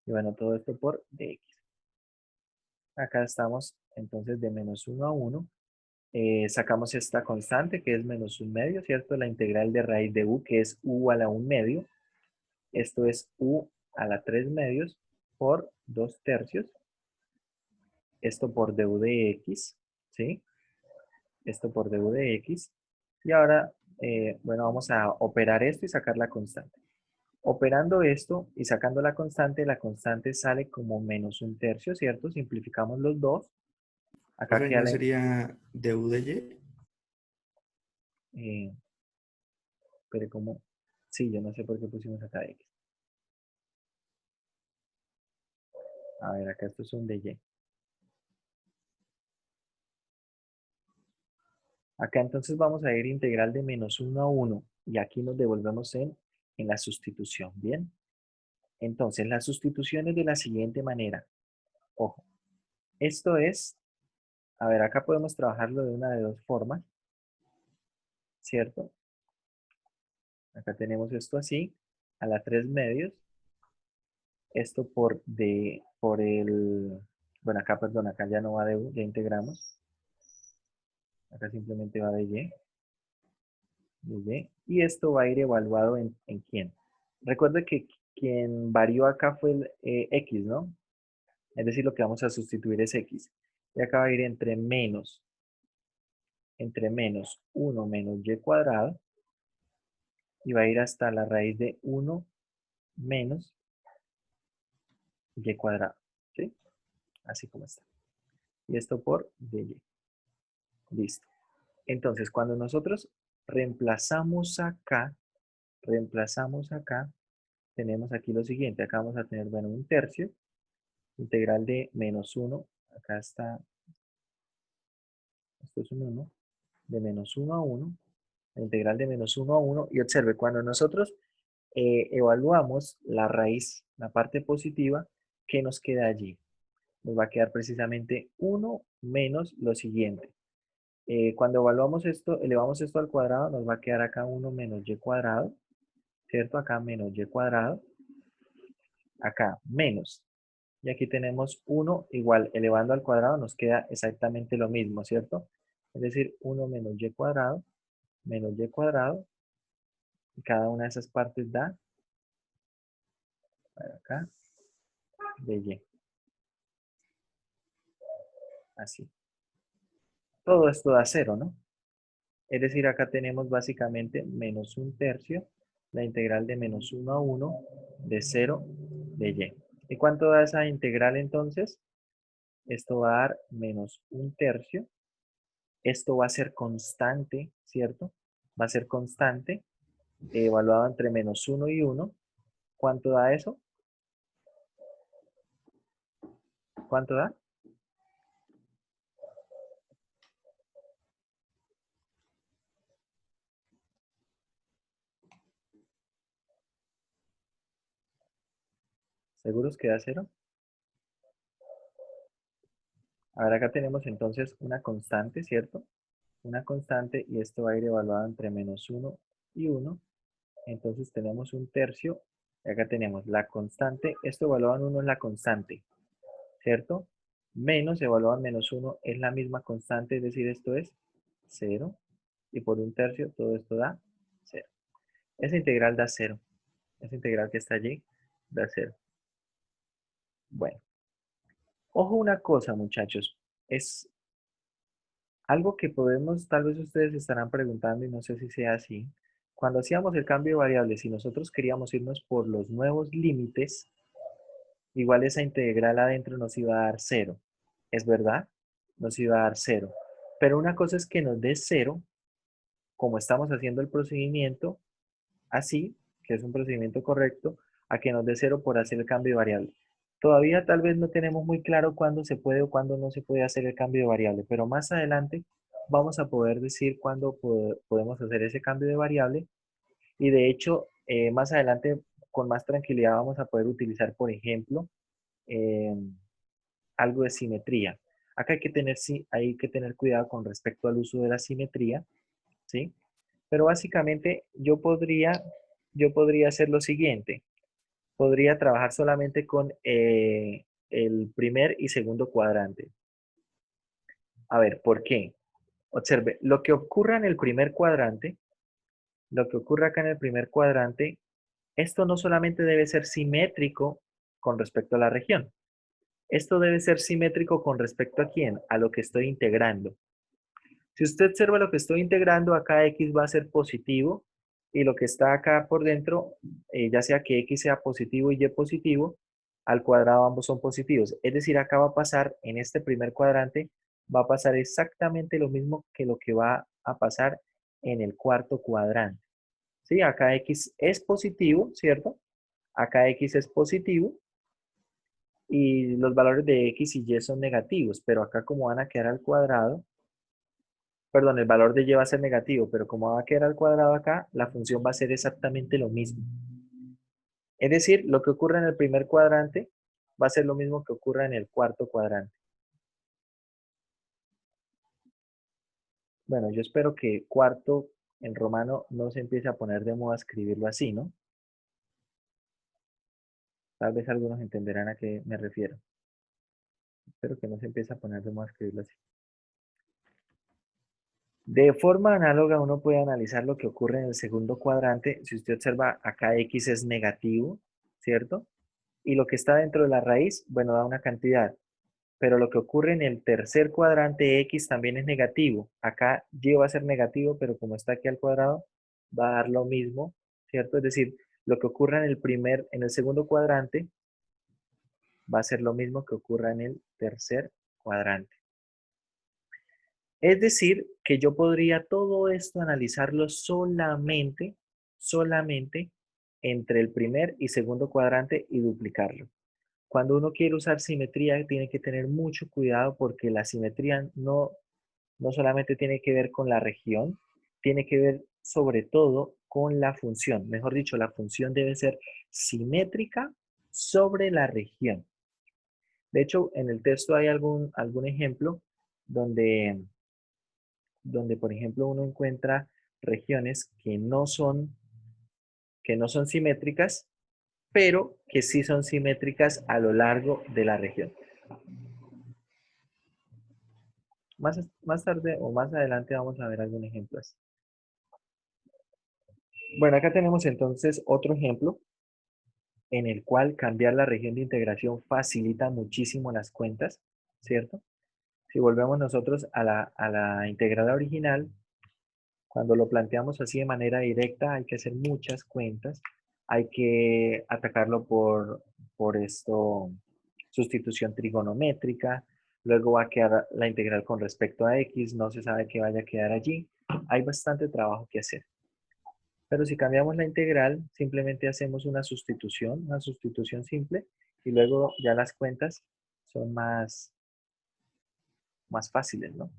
Y bueno, todo esto por dx. Acá estamos entonces de menos 1 a 1. Sacamos esta constante que es menos un medio, ¿cierto? La integral de raíz de u, que es u a la 1 medio. Esto es u a la 3 medios por 2 tercios. Esto por du de x, ¿sí? Esto por du de x. Y ahora, bueno, vamos a operar esto y sacar la constante. Operando esto y sacando la constante sale como menos un tercio, ¿cierto? Simplificamos los dos. Acá Profe, queda ¿no sería du de y? pero como, sí, yo no sé por qué pusimos acá x. A ver, acá esto es un de y. Acá entonces vamos a ir integral de menos 1 a 1 y aquí nos devolvemos en la sustitución, ¿bien? Entonces la sustitución es de la siguiente manera. Ojo, esto es, a ver, acá podemos trabajarlo de una de dos formas, ¿cierto? Acá tenemos esto así, a la 3 medios. Esto por el, bueno, acá, perdón, acá ya no va de u, ya integramos. Acá simplemente va de y. Y esto va a ir evaluado en quién. Recuerde que quien varió acá fue el x, ¿no? Es decir, lo que vamos a sustituir es x. Y acá va a ir entre menos 1 menos y cuadrado. Y va a ir hasta la raíz de 1 menos y cuadrado. ¿Sí? Así como está. Y esto por dy. Listo. Entonces, cuando nosotros reemplazamos acá, tenemos aquí lo siguiente. Acá vamos a tener, bueno, un tercio. Integral de menos 1. Acá está, esto es un 1. De menos 1 a 1. La integral de menos 1 a 1. Y observe, cuando nosotros evaluamos la raíz, la parte positiva, ¿qué nos queda allí? Nos va a quedar precisamente 1 menos lo siguiente. Cuando evaluamos esto, elevamos esto al cuadrado, nos va a quedar acá 1 menos y cuadrado, ¿cierto? Acá menos y cuadrado, acá menos. Y aquí tenemos 1 igual, elevando al cuadrado nos queda exactamente lo mismo, ¿cierto? Es decir, 1 menos y cuadrado, y cada una de esas partes da, acá, de y. Así. Todo esto da 0, ¿no? Es decir, acá tenemos básicamente menos un tercio, la integral de menos 1 a 1 de 0 de y. ¿Y cuánto da esa integral entonces? Esto va a dar menos un tercio. Esto va a ser constante, ¿cierto? Va a ser constante, evaluado entre menos 1 y 1. ¿Cuánto da eso? ¿Cuánto da? ¿Seguros que da 0? A ver, acá tenemos entonces una constante, ¿cierto? Una constante y esto va a ir evaluado entre menos 1 y 1. Entonces tenemos un tercio. Y acá tenemos la constante. Esto evaluado en 1 es la constante, ¿cierto? Menos evaluado en menos 1 es la misma constante, es decir, esto es 0. Y por un tercio todo esto da 0. Esa integral da 0. Esa integral que está allí da 0. Bueno. Ojo una cosa, muchachos. Es Algo que podemos, tal vez ustedes estarán preguntando y no sé si sea así. Cuando hacíamos el cambio de variables, si nosotros queríamos irnos por los nuevos límites, igual esa integral adentro nos iba a dar 0. ¿Es verdad? Nos iba a dar 0. Pero una cosa es que nos dé 0, como estamos haciendo el procedimiento, así, que es un procedimiento correcto, a que nos dé 0 por hacer el cambio de variable. Todavía tal vez no tenemos muy claro cuándo se puede o cuándo no se puede hacer el cambio de variable, pero más adelante vamos a poder decir cuándo podemos hacer ese cambio de variable y de hecho más adelante con más tranquilidad vamos a poder utilizar, por ejemplo, eh, algo de simetría. Acá hay que tener cuidado con respecto al uso de la simetría, ¿sí? Pero básicamente yo podría hacer lo siguiente. Podría trabajar solamente con el primer y segundo cuadrante. A ver, ¿por qué? Observe, lo que ocurra en el primer cuadrante, lo que ocurre acá en el primer cuadrante, esto no solamente debe ser simétrico con respecto a la región. Esto debe ser simétrico con respecto a quién, a lo que estoy integrando. Si usted observa lo que estoy integrando, acá x va a ser positivo y lo que está acá por dentro, ya sea que x sea positivo y y positivo, al cuadrado ambos son positivos. Es decir, acá va a pasar, en este primer cuadrante, va a pasar exactamente lo mismo que lo que va a pasar en el cuarto cuadrante. ¿Sí? Acá x es positivo, ¿cierto? Acá x es positivo y los valores de x y y son negativos, pero acá como van a quedar al cuadrado, perdón, el valor de y va a ser negativo, pero como va a quedar al cuadrado acá, la función va a ser exactamente lo mismo. Es decir, lo que ocurre en el primer cuadrante va a ser lo mismo que ocurra en el cuarto cuadrante. Bueno, yo espero que cuarto en romano no se empiece a poner de moda escribirlo así, ¿no? Tal vez algunos entenderán a qué me refiero. Espero que no se empiece a poner de moda escribirlo así. De forma análoga, uno puede analizar lo que ocurre en el segundo cuadrante. Si usted observa, acá x es negativo, ¿cierto? Y lo que está dentro de la raíz, bueno, da una cantidad. Pero lo que ocurre en el tercer cuadrante, x también es negativo. Acá y va a ser negativo, pero como está aquí al cuadrado, va a dar lo mismo, ¿cierto? Es decir, lo que ocurre en el segundo cuadrante, va a ser lo mismo que ocurra en el tercer cuadrante. Es decir, que yo podría todo esto analizarlo solamente entre el primer y segundo cuadrante y duplicarlo. Cuando uno quiere usar simetría, tiene que tener mucho cuidado porque la simetría no solamente tiene que ver con la región, tiene que ver sobre todo con la función. Mejor dicho, la función debe ser simétrica sobre la región. De hecho, en el texto hay algún ejemplo donde por ejemplo, uno encuentra regiones que no son simétricas, pero que sí son simétricas a lo largo de la región. Más tarde o más adelante vamos a ver algún ejemplo así. Bueno, acá tenemos entonces otro ejemplo en el cual cambiar la región de integración facilita muchísimo las cuentas, ¿cierto? Si volvemos nosotros a la integral original, cuando lo planteamos así de manera directa, hay que hacer muchas cuentas. Hay que atacarlo por sustitución trigonométrica. Luego va a quedar la integral con respecto a x. No se sabe qué vaya a quedar allí. Hay bastante trabajo que hacer. Pero si cambiamos la integral, simplemente hacemos una sustitución simple. Y luego ya las cuentas son más fáciles, ¿no?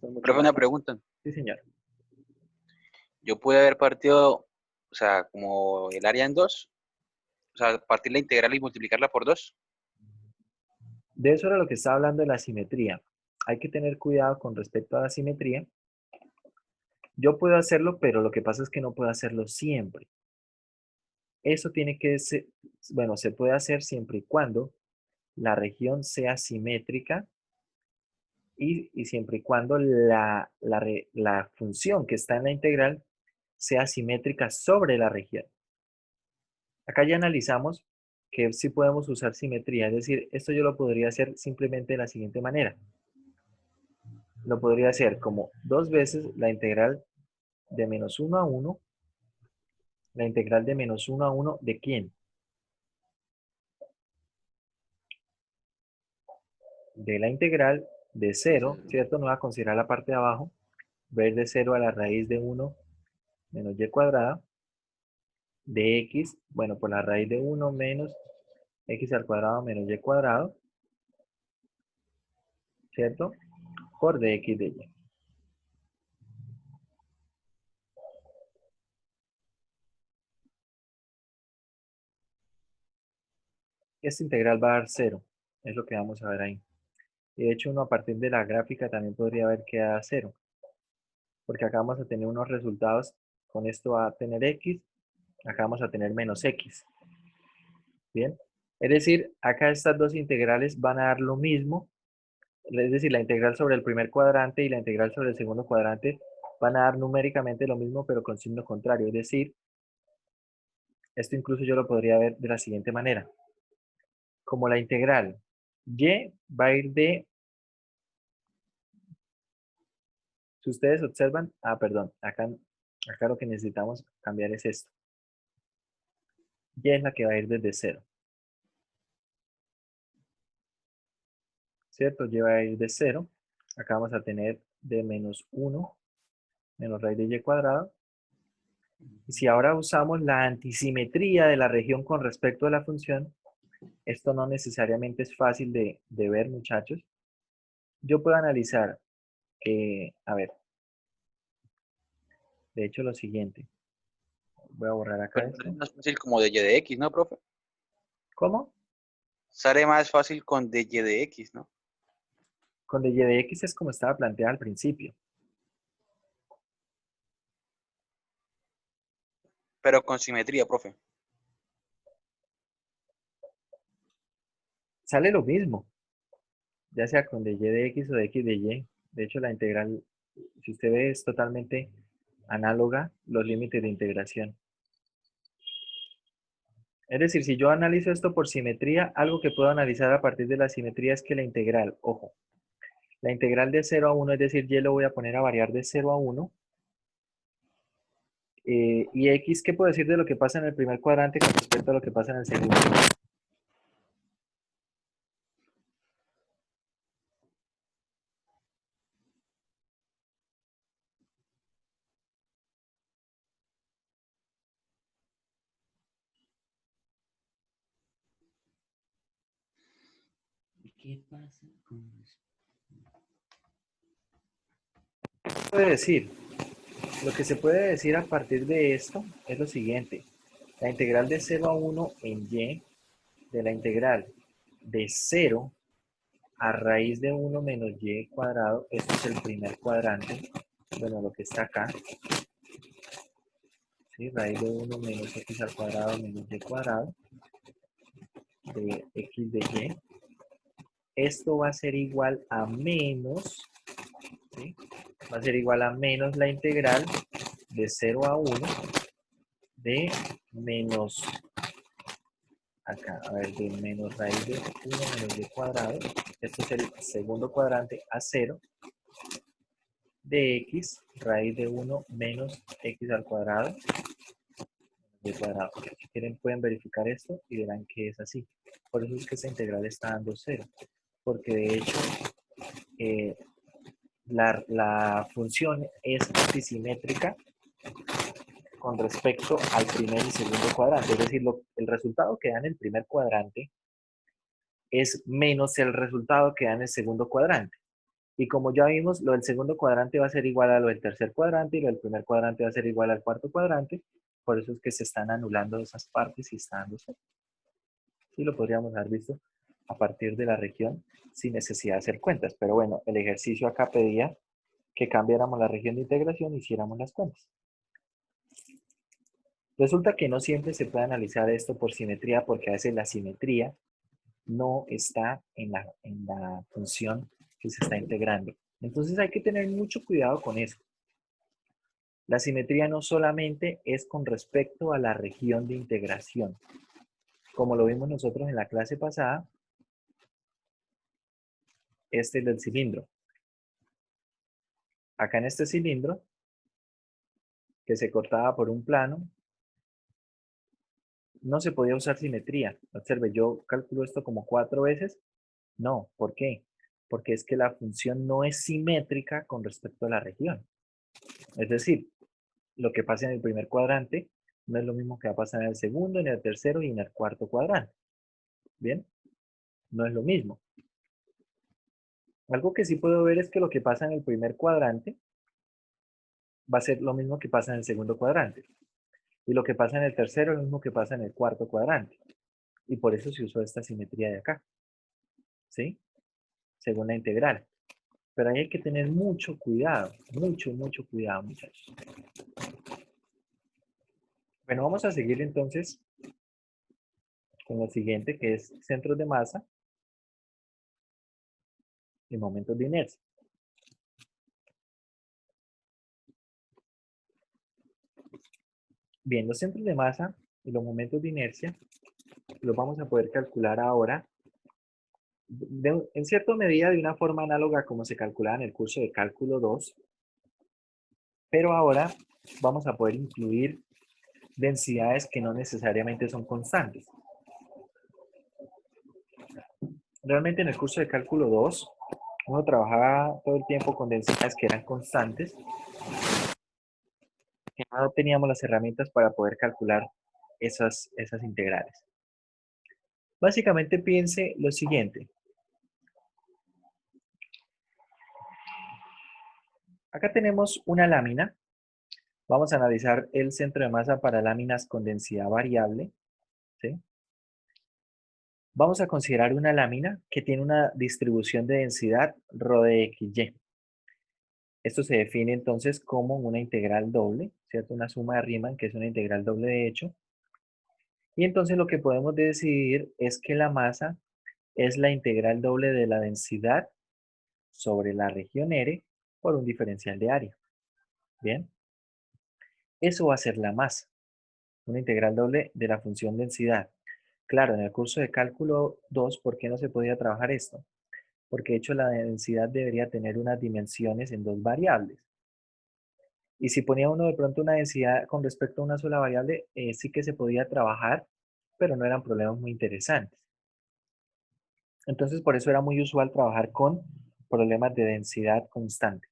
Son mucho Profe, más una fáciles. pregunta. Sí, señor. Yo pude haber partido, o sea, como el área en dos, o sea, partir la integral y multiplicarla por 2. De eso era lo que estaba hablando de la simetría. Hay que tener cuidado con respecto a la simetría. Yo puedo hacerlo, pero lo que pasa es que no puedo hacerlo siempre. Eso tiene que ser, bueno, se puede hacer siempre y cuando la región sea simétrica y siempre y cuando la función que está en la integral sea simétrica sobre la región. Acá ya analizamos que sí podemos usar simetría, es decir, esto yo lo podría hacer simplemente de la siguiente manera. lo podría hacer como 2 veces la integral de menos 1 a 1, la integral de menos 1 a 1, ¿de quién? De la integral de 0, ¿cierto? No va a considerar la parte de abajo, ver de 0 a la raíz de 1 menos y cuadrada, de x, bueno, por la raíz de 1 menos x al cuadrado menos y cuadrado, ¿cierto? Por dx de y. Esta integral va a dar 0, es lo que vamos a ver ahí. Y de hecho uno a partir de la gráfica también podría ver que da 0, porque acá vamos a tener unos resultados, con esto va a tener x, acá vamos a tener menos x. Bien, es decir, acá estas dos integrales van a dar lo mismo, es decir, la integral sobre el primer cuadrante y la integral sobre el segundo cuadrante van a dar numéricamente lo mismo, pero con signo contrario. Es decir, esto incluso yo lo podría ver de la siguiente manera. Como la integral y va a ir de, si ustedes observan, perdón, acá lo que necesitamos cambiar es esto. Y es la que va a ir desde 0. ¿Cierto? Y va a ir de 0. Acá vamos a tener de menos 1 menos raíz de y cuadrado. Y si ahora usamos la antisimetría de la región con respecto a la función, esto no necesariamente es fácil de ver, muchachos. Yo puedo analizar, a ver, de hecho lo siguiente. Voy a borrar acá Pero esto. es más fácil como de y de x, ¿no, profe? ¿Cómo? Sale más fácil con de y de x, ¿no? Con de y de x es como estaba planteada al principio. Pero con simetría, profe. Sale lo mismo, ya sea con de y de x o de x de y. De hecho, la integral, si usted ve, es totalmente análoga los límites de integración. Es decir, si yo analizo esto por simetría, algo que puedo analizar a partir de la simetría es que la integral, ojo, la integral de 0 a 1, es decir, y lo voy a poner a variar de 0 a 1. Y x, ¿qué puedo decir de lo que pasa en el primer cuadrante con respecto a lo que pasa en el segundo? ¿Qué pasa con eso? ¿Qué puede decir? Lo que se puede decir a partir de esto es lo siguiente. La integral de 0 a 1 en y de la integral de 0 a raíz de 1 menos y cuadrado, esto es el primer cuadrante, bueno, lo que está acá, ¿sí? Raíz de 1 menos x al cuadrado menos y cuadrado de x de y. Esto va a ser igual a menos, ¿sí? Va a ser igual a menos la integral de 0 a 1 de menos, acá, a ver, de menos raíz de 1 menos y cuadrado, esto es el segundo cuadrante a 0, de x, raíz de 1 menos x al cuadrado, y cuadrado. Si quieren pueden verificar esto y verán que es así. Por eso es que esta integral está dando 0, porque de hecho la función es antisimétrica con respecto al primer y segundo cuadrante. Es decir, el resultado que da en el primer cuadrante es menos el resultado que da en el segundo cuadrante. Y como ya vimos, lo del segundo cuadrante va a ser igual a lo del tercer cuadrante y lo del primer cuadrante va a ser igual al cuarto cuadrante. Por eso es que se están anulando esas partes y está dando 0. Sí, lo podríamos haber visto a partir de la región sin necesidad de hacer cuentas. Pero bueno, el ejercicio acá pedía que cambiáramos la región de integración y hiciéramos las cuentas. Resulta que no siempre se puede analizar esto por simetría porque a veces la simetría no está en la función que se está integrando. Entonces hay que tener mucho cuidado con eso. La simetría no solamente es con respecto a la región de integración. Como lo vimos nosotros en la clase pasada, este es del cilindro. acá en este cilindro, que se cortaba por un plano, no se podía usar simetría. Observe, yo calculo esto como 4 veces. No, ¿por qué? Porque es que la función no es simétrica con respecto a la región. Es decir, lo que pasa en el primer cuadrante no es lo mismo que va a pasar en el segundo, en el tercero y en el cuarto cuadrante. ¿Bien? No es lo mismo. Algo que sí puedo ver es que lo que pasa en el primer cuadrante va a ser lo mismo que pasa en el segundo cuadrante. Y lo que pasa en el tercero es lo mismo que pasa en el cuarto cuadrante. Y por eso se usó esta simetría de acá. ¿Sí? Según la integral. Pero ahí hay que tener mucho cuidado. Mucho cuidado, muchachos. Bueno, vamos a seguir entonces con lo siguiente, que es centros de masa y momentos de inercia. Bien, los centros de masa y los momentos de inercia los vamos a poder calcular ahora en cierta medida de una forma análoga como se calculaba en el curso de cálculo 2, pero ahora vamos a poder incluir densidades que no necesariamente son constantes. Realmente en el curso de cálculo 2 uno trabajaba todo el tiempo con densidades que eran constantes, que no teníamos las herramientas para poder calcular esas integrales. Básicamente piense lo siguiente. Acá tenemos una lámina. Vamos a analizar el centro de masa para láminas con densidad variable. ¿Sí? Vamos a considerar una lámina que tiene una distribución de densidad ρ de xy. Esto se define entonces como una integral doble, ¿cierto? Una suma de Riemann, que es una integral doble de hecho. Y entonces lo que podemos decidir es que la masa es la integral doble de la densidad sobre la región R por un diferencial de área. Bien. Eso va a ser la masa, una integral doble de la función densidad. Claro, en el curso de cálculo 2, ¿por qué no se podía trabajar esto? Porque de hecho la densidad debería tener unas dimensiones en dos variables. Y si ponía uno de pronto una densidad con respecto a una sola variable, sí que se podía trabajar, pero no eran problemas muy interesantes. Entonces por eso era muy usual trabajar con problemas de densidad constante.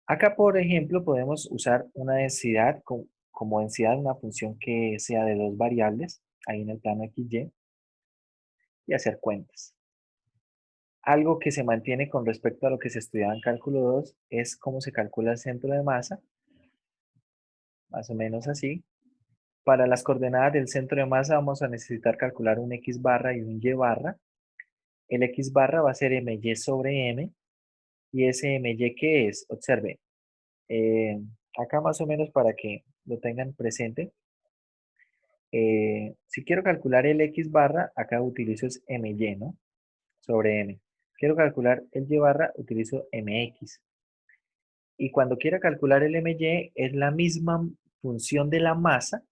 Acá, por ejemplo, podemos usar una densidad como densidad de una función que sea de dos variables, ahí en el plano XY, y hacer cuentas. Algo que se mantiene con respecto a lo que se estudiaba en cálculo 2 es cómo se calcula el centro de masa, más o menos así. Para las coordenadas del centro de masa vamos a necesitar calcular un x barra y un y barra. El x barra va a ser my sobre m, y ese my, ¿qué es? Observe, acá más o menos para que lo tengan presente. Si quiero calcular el x barra, acá utilizo es my, ¿no? Sobre m. Quiero calcular el y barra, utilizo mx. Y cuando quiera calcular el my, es la misma función de la masa,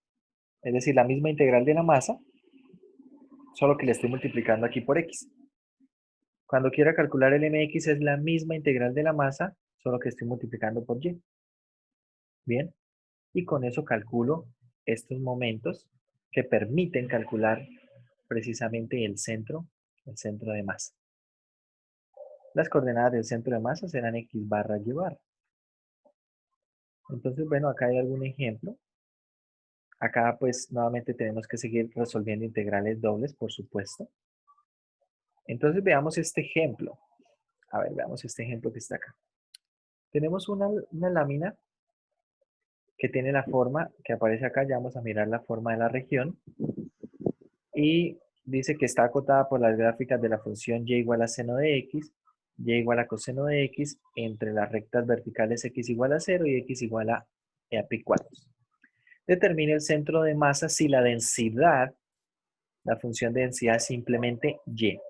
es decir, la misma integral de la masa, solo que le estoy multiplicando aquí por x. Cuando quiera calcular el mx es la misma integral de la masa, solo que estoy multiplicando por y. Bien, y con eso calculo estos momentos que permiten calcular precisamente el centro de masa. Las coordenadas del centro de masa serán x barra y barra. Entonces, bueno, acá hay algún ejemplo. Acá, pues, nuevamente tenemos que seguir resolviendo integrales dobles, por supuesto. Entonces, veamos este ejemplo. A ver, veamos este ejemplo que está acá. Tenemos una lámina que tiene la forma que aparece acá. Ya vamos a mirar la forma de la región. Y dice que está acotada por las gráficas de la función y igual a seno de x, y igual a coseno de x, entre las rectas verticales x igual a 0 y x igual a pi cuadros. Determine el centro de masa si la densidad, la función de densidad es simplemente y.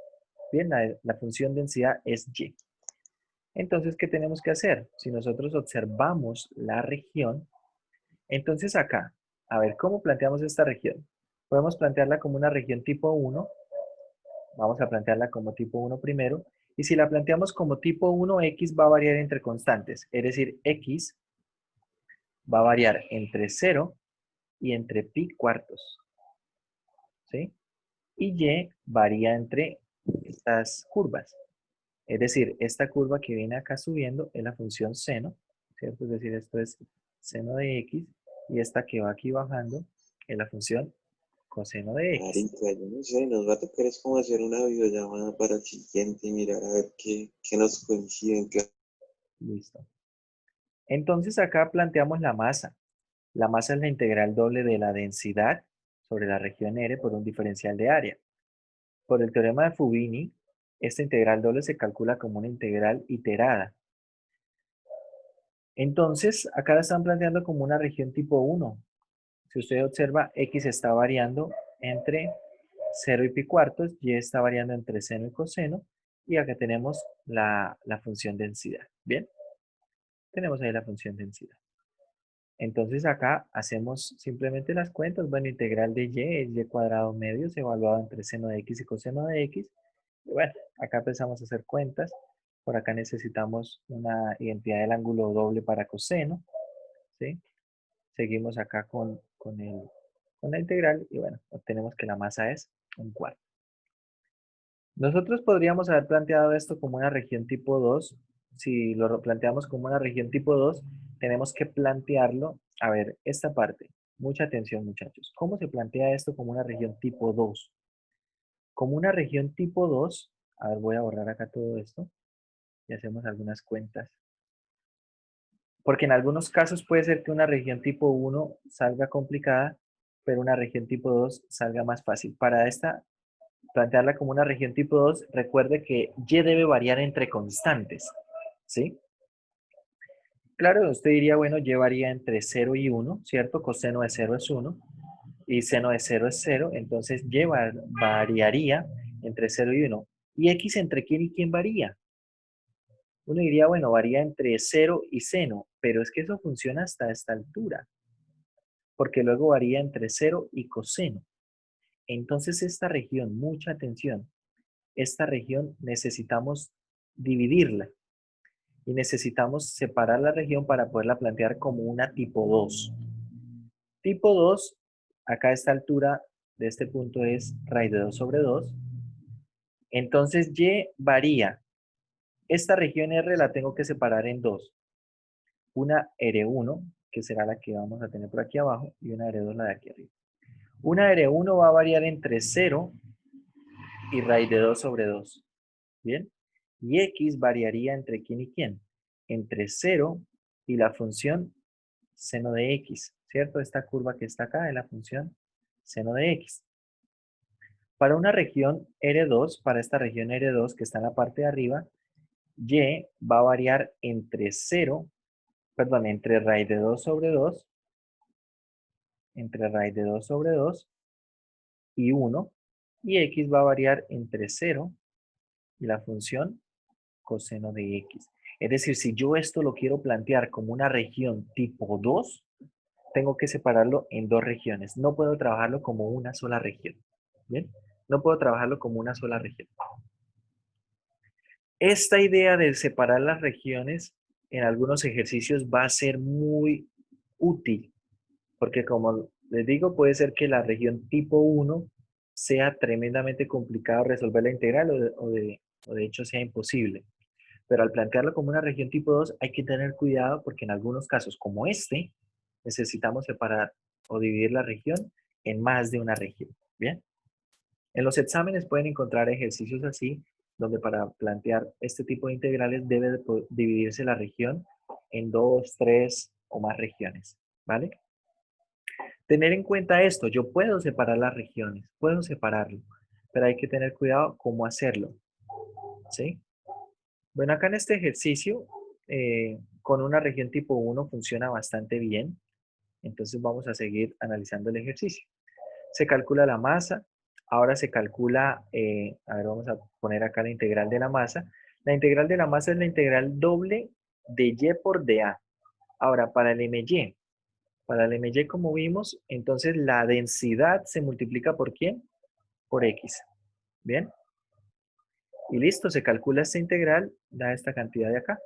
Bien, la función densidad es y. Entonces, ¿qué tenemos que hacer? Si nosotros observamos la región, entonces acá, a ver, ¿cómo planteamos esta región? Podemos plantearla como una región tipo 1. Vamos a plantearla como tipo 1 primero. Y si la planteamos como tipo 1, x va a variar entre constantes. Es decir, x va a variar entre 0 y entre pi cuartos. ¿Sí? Y y varía entre estas curvas. Es decir, esta curva que viene acá subiendo es la función seno, ¿cierto? Es decir, esto es seno de x, y esta que va aquí bajando es la función coseno de x. Marica, yo no sé, nos va a tocar es como hacer una videollamada para el siguiente y mirar a ver qué nos coinciden. Listo. Entonces acá planteamos la masa. La masa es la integral doble de la densidad sobre la región R por un diferencial de área. Por el teorema de Fubini, esta integral doble se calcula como una integral iterada. Entonces, acá la están planteando como una región tipo 1. Si usted observa, x está variando entre 0 y pi cuartos, y está variando entre seno y coseno, y acá tenemos la función densidad. ¿Bien? Tenemos ahí la función densidad. Entonces acá hacemos simplemente las cuentas. Bueno, integral de y es y cuadrado medios evaluado entre seno de x y coseno de x. Y bueno, acá empezamos a hacer cuentas. Por acá necesitamos una identidad del ángulo doble para coseno. ¿Sí? Seguimos acá con la integral y bueno, obtenemos que la masa es 1/4. Nosotros podríamos haber planteado esto como una región tipo 2. Si lo planteamos como una región tipo 2, tenemos que plantearlo. A ver, esta parte. Mucha atención, muchachos. ¿Cómo se plantea esto como una región tipo 2? Como una región tipo 2, a ver, voy a borrar acá todo esto y hacemos algunas cuentas. Porque en algunos casos puede ser que una región tipo 1 salga complicada, pero una región tipo 2 salga más fácil. Para esta, plantearla como una región tipo 2, recuerde que y debe variar entre constantes. ¿Sí? Claro, usted diría, bueno, y varía entre 0 y 1, ¿cierto? Coseno de 0 es 1 y seno de 0 es 0, entonces y variaría entre 0 y 1. ¿Y x entre quién y quién varía? Uno diría, bueno, varía entre 0 y seno, pero es que eso funciona hasta esta altura, porque luego varía entre 0 y coseno. Entonces esta región, mucha atención, esta región necesitamos dividirla y necesitamos separar la región para poderla plantear como una tipo 2. Tipo 2, acá a esta altura de este punto es raíz de 2 sobre 2. Entonces y varía. Esta región R la tengo que separar en dos. Una R1, que será la que vamos a tener por aquí abajo, y una R2, la de aquí arriba. Una R1 va a variar entre 0 y raíz de 2 sobre 2. ¿Bien? Y X variaría entre quién y quién. Entre 0 y la función seno de X. ¿Cierto? Esta curva que está acá es la función seno de X. Para una región R2, para esta región R2 que está en la parte de arriba, Y va a variar entre 0, perdón, entre raíz de 2 sobre 2, entre raíz de 2 sobre 2 y 1, y X va a variar entre 0 y la función coseno de X. Es decir, si yo esto lo quiero plantear como una región tipo 2, tengo que separarlo en dos regiones. No puedo trabajarlo como una sola región. ¿Bien? No puedo trabajarlo como una sola región. Esta idea de separar las regiones en algunos ejercicios va a ser muy útil, porque como les digo, puede ser que la región tipo 1 sea tremendamente complicado resolver la integral o de hecho sea imposible. Pero al plantearlo como una región tipo 2 hay que tener cuidado porque en algunos casos como este necesitamos separar o dividir la región en más de una región. ¿Bien? En los exámenes pueden encontrar ejercicios así, donde para plantear este tipo de integrales debe dividirse la región en 2, 3 o más regiones. ¿Vale? Tener en cuenta esto, yo puedo separar las regiones, puedo separarlo, pero hay que tener cuidado cómo hacerlo. ¿Sí? Bueno, acá en este ejercicio, con una región tipo 1 funciona bastante bien. Entonces vamos a seguir analizando el ejercicio. Se calcula la masa. Ahora se calcula, a ver, vamos a poner acá la integral de la masa. La integral de la masa es la integral doble de y por dA. Ahora, para el MY como vimos, entonces la densidad se multiplica ¿por quién? Por X. ¿Bien? Y listo, se calcula esta integral, da esta cantidad de acá.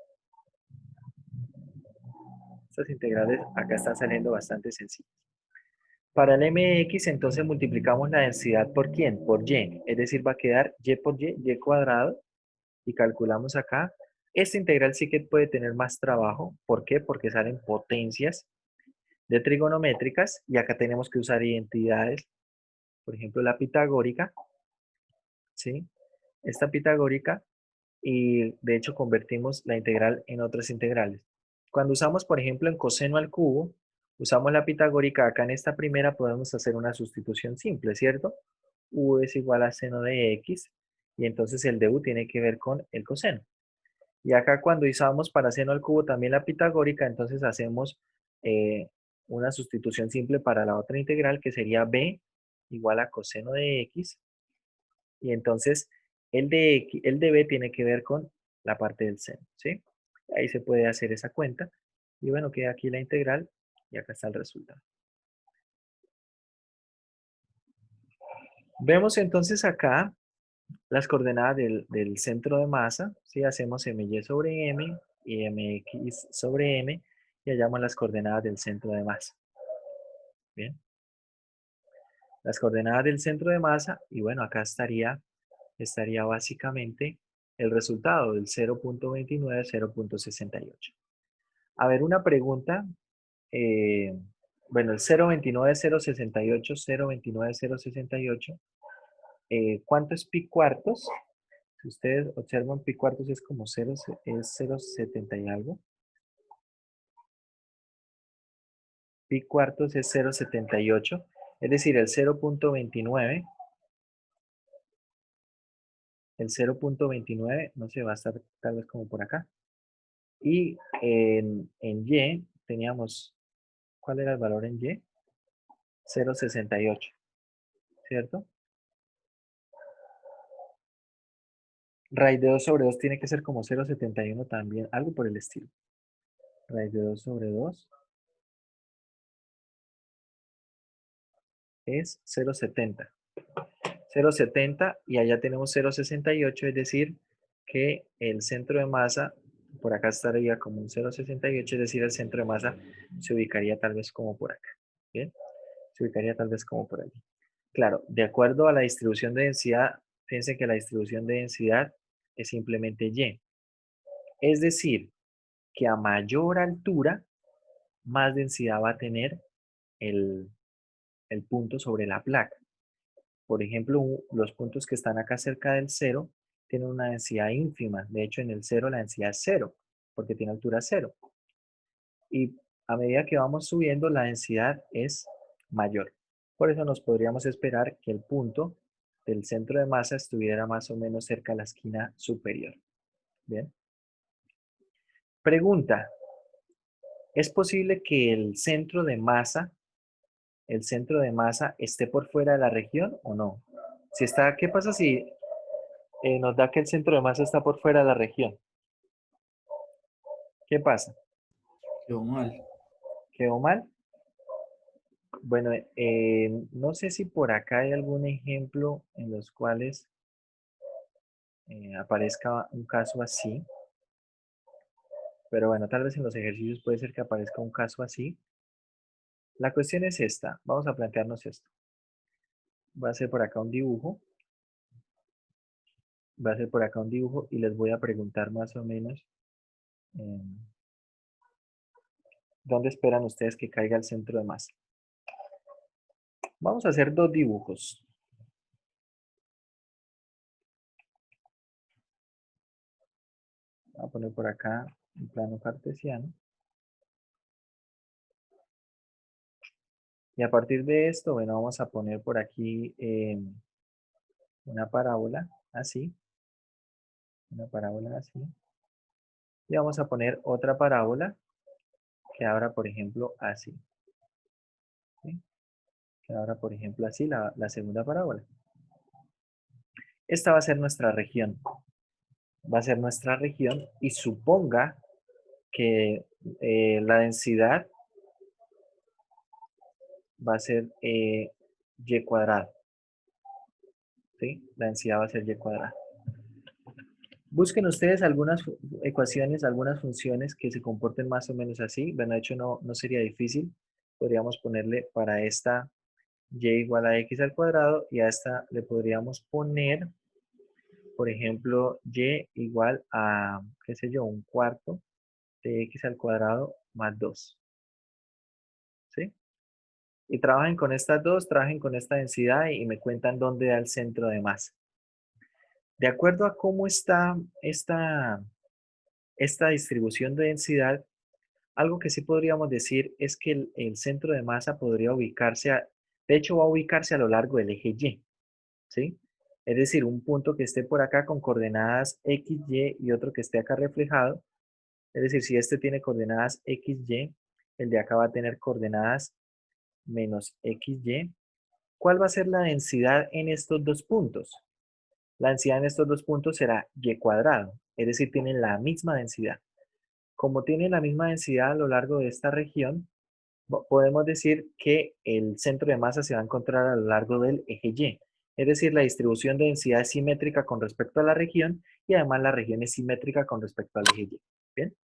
Estas integrales acá están saliendo bastante sencillas. Para el mx, entonces multiplicamos la densidad por ¿quién? Por y. Es decir, va a quedar y por y cuadrado. Y calculamos acá. Esta integral sí que puede tener más trabajo. ¿Por qué? Porque salen potencias de trigonométricas. Y acá tenemos que usar identidades. Por ejemplo, la pitagórica. ¿Sí? Esta pitagórica. Y de hecho convertimos la integral en otras integrales. Cuando usamos, por ejemplo, en coseno al cubo, usamos la pitagórica. Acá en esta primera podemos hacer una sustitución simple, ¿cierto? U es igual a seno de x, y entonces el de u tiene que ver con el coseno. Y acá cuando usamos para seno al cubo también la pitagórica, entonces hacemos una sustitución simple para la otra integral, que sería b igual a coseno de x, y entonces el de b tiene que ver con la parte del seno, ¿sí? Ahí se puede hacer esa cuenta. Y bueno, queda aquí la integral y acá está el resultado. Vemos entonces acá las coordenadas del centro de masa. ¿Sí? Hacemos my sobre m y mx sobre m y hallamos las coordenadas del centro de masa. Bien. Las coordenadas del centro de masa y bueno, acá estaría básicamente el resultado del 0.29, 0.68. A ver, una pregunta. Bueno, el 0.29, 0.68, 0.29, 0.68. ¿Cuánto es pi cuartos? Si ustedes observan, pi cuartos es como 0, es 0.70 y algo. Pi cuartos es 0.78. Es decir, el 0.29. El 0.29, no sé, va a estar tal vez como por acá. Y en y teníamos, ¿cuál era el valor en y? 0.68, ¿cierto? Raíz de 2 sobre 2 tiene que ser como 0.71 también, algo por el estilo. Raíz de 2 sobre 2 es 0.70. 0.70 y allá tenemos 0.68, es decir, que el centro de masa, por acá estaría como un 0.68, es decir, el centro de masa se ubicaría tal vez como por acá. ¿Bien? Se ubicaría tal vez como por allí. Claro, de acuerdo a la distribución de densidad, fíjense que la distribución de densidad es simplemente Y. Es decir, que a mayor altura, más densidad va a tener el punto sobre la placa. Por ejemplo, los puntos que están acá cerca del 0 tienen una densidad ínfima. De hecho, en el 0 la densidad es 0, porque tiene altura 0. Y a medida que vamos subiendo, la densidad es mayor. Por eso nos podríamos esperar que el punto del centro de masa estuviera más o menos cerca de la esquina superior. Bien. Pregunta. ¿Es posible que el centro de masa esté por fuera de la región o no? Si está, ¿qué pasa si nos da que el centro de masa está por fuera de la región? ¿Qué pasa? Quedó mal. ¿Quedó mal? Bueno, no sé si por acá hay algún ejemplo en los cuales aparezca un caso así. Pero bueno, tal vez en los ejercicios puede ser que aparezca un caso así. La cuestión es esta. Vamos a plantearnos esto. Voy a hacer por acá un dibujo. Voy a hacer por acá un dibujo y les voy a preguntar más o menos dónde esperan ustedes que caiga el centro de masa. Vamos a hacer dos dibujos. Voy a poner por acá un plano cartesiano. Y a partir de esto, bueno, vamos a poner por aquí una parábola así. Una parábola así. Y vamos a poner otra parábola que abra, por ejemplo, así. ¿Sí? Que abra, por ejemplo, así la segunda parábola. Esta va a ser nuestra región. Va a ser nuestra región y suponga que la densidad va a ser y cuadrado. ¿Sí? La densidad va a ser y cuadrado. Busquen ustedes algunas ecuaciones, algunas funciones que se comporten más o menos así. Bueno, de hecho no sería difícil. Podríamos ponerle para esta y igual a x al cuadrado y a esta le podríamos poner, por ejemplo, y igual a, qué sé yo, un cuarto de x al cuadrado más 2. ¿Sí? Y trabajen con estas dos, trabajen con esta densidad y me cuentan dónde da el centro de masa. De acuerdo a cómo está esta distribución de densidad, algo que sí podríamos decir es que el centro de masa podría ubicarse, de hecho va a ubicarse a lo largo del eje Y, ¿sí? Es decir, un punto que esté por acá con coordenadas x, y otro que esté acá reflejado. Es decir, si este tiene coordenadas x, y, el de acá va a tener coordenadas menos x, y. ¿Cuál va a ser la densidad en estos dos puntos? La densidad en estos dos puntos será y cuadrado, es decir, tienen la misma densidad. Como tienen la misma densidad a lo largo de esta región, podemos decir que el centro de masa se va a encontrar a lo largo del eje Y. Es decir, la distribución de densidad es simétrica con respecto a la región y además la región es simétrica con respecto al eje Y. ¿Bien?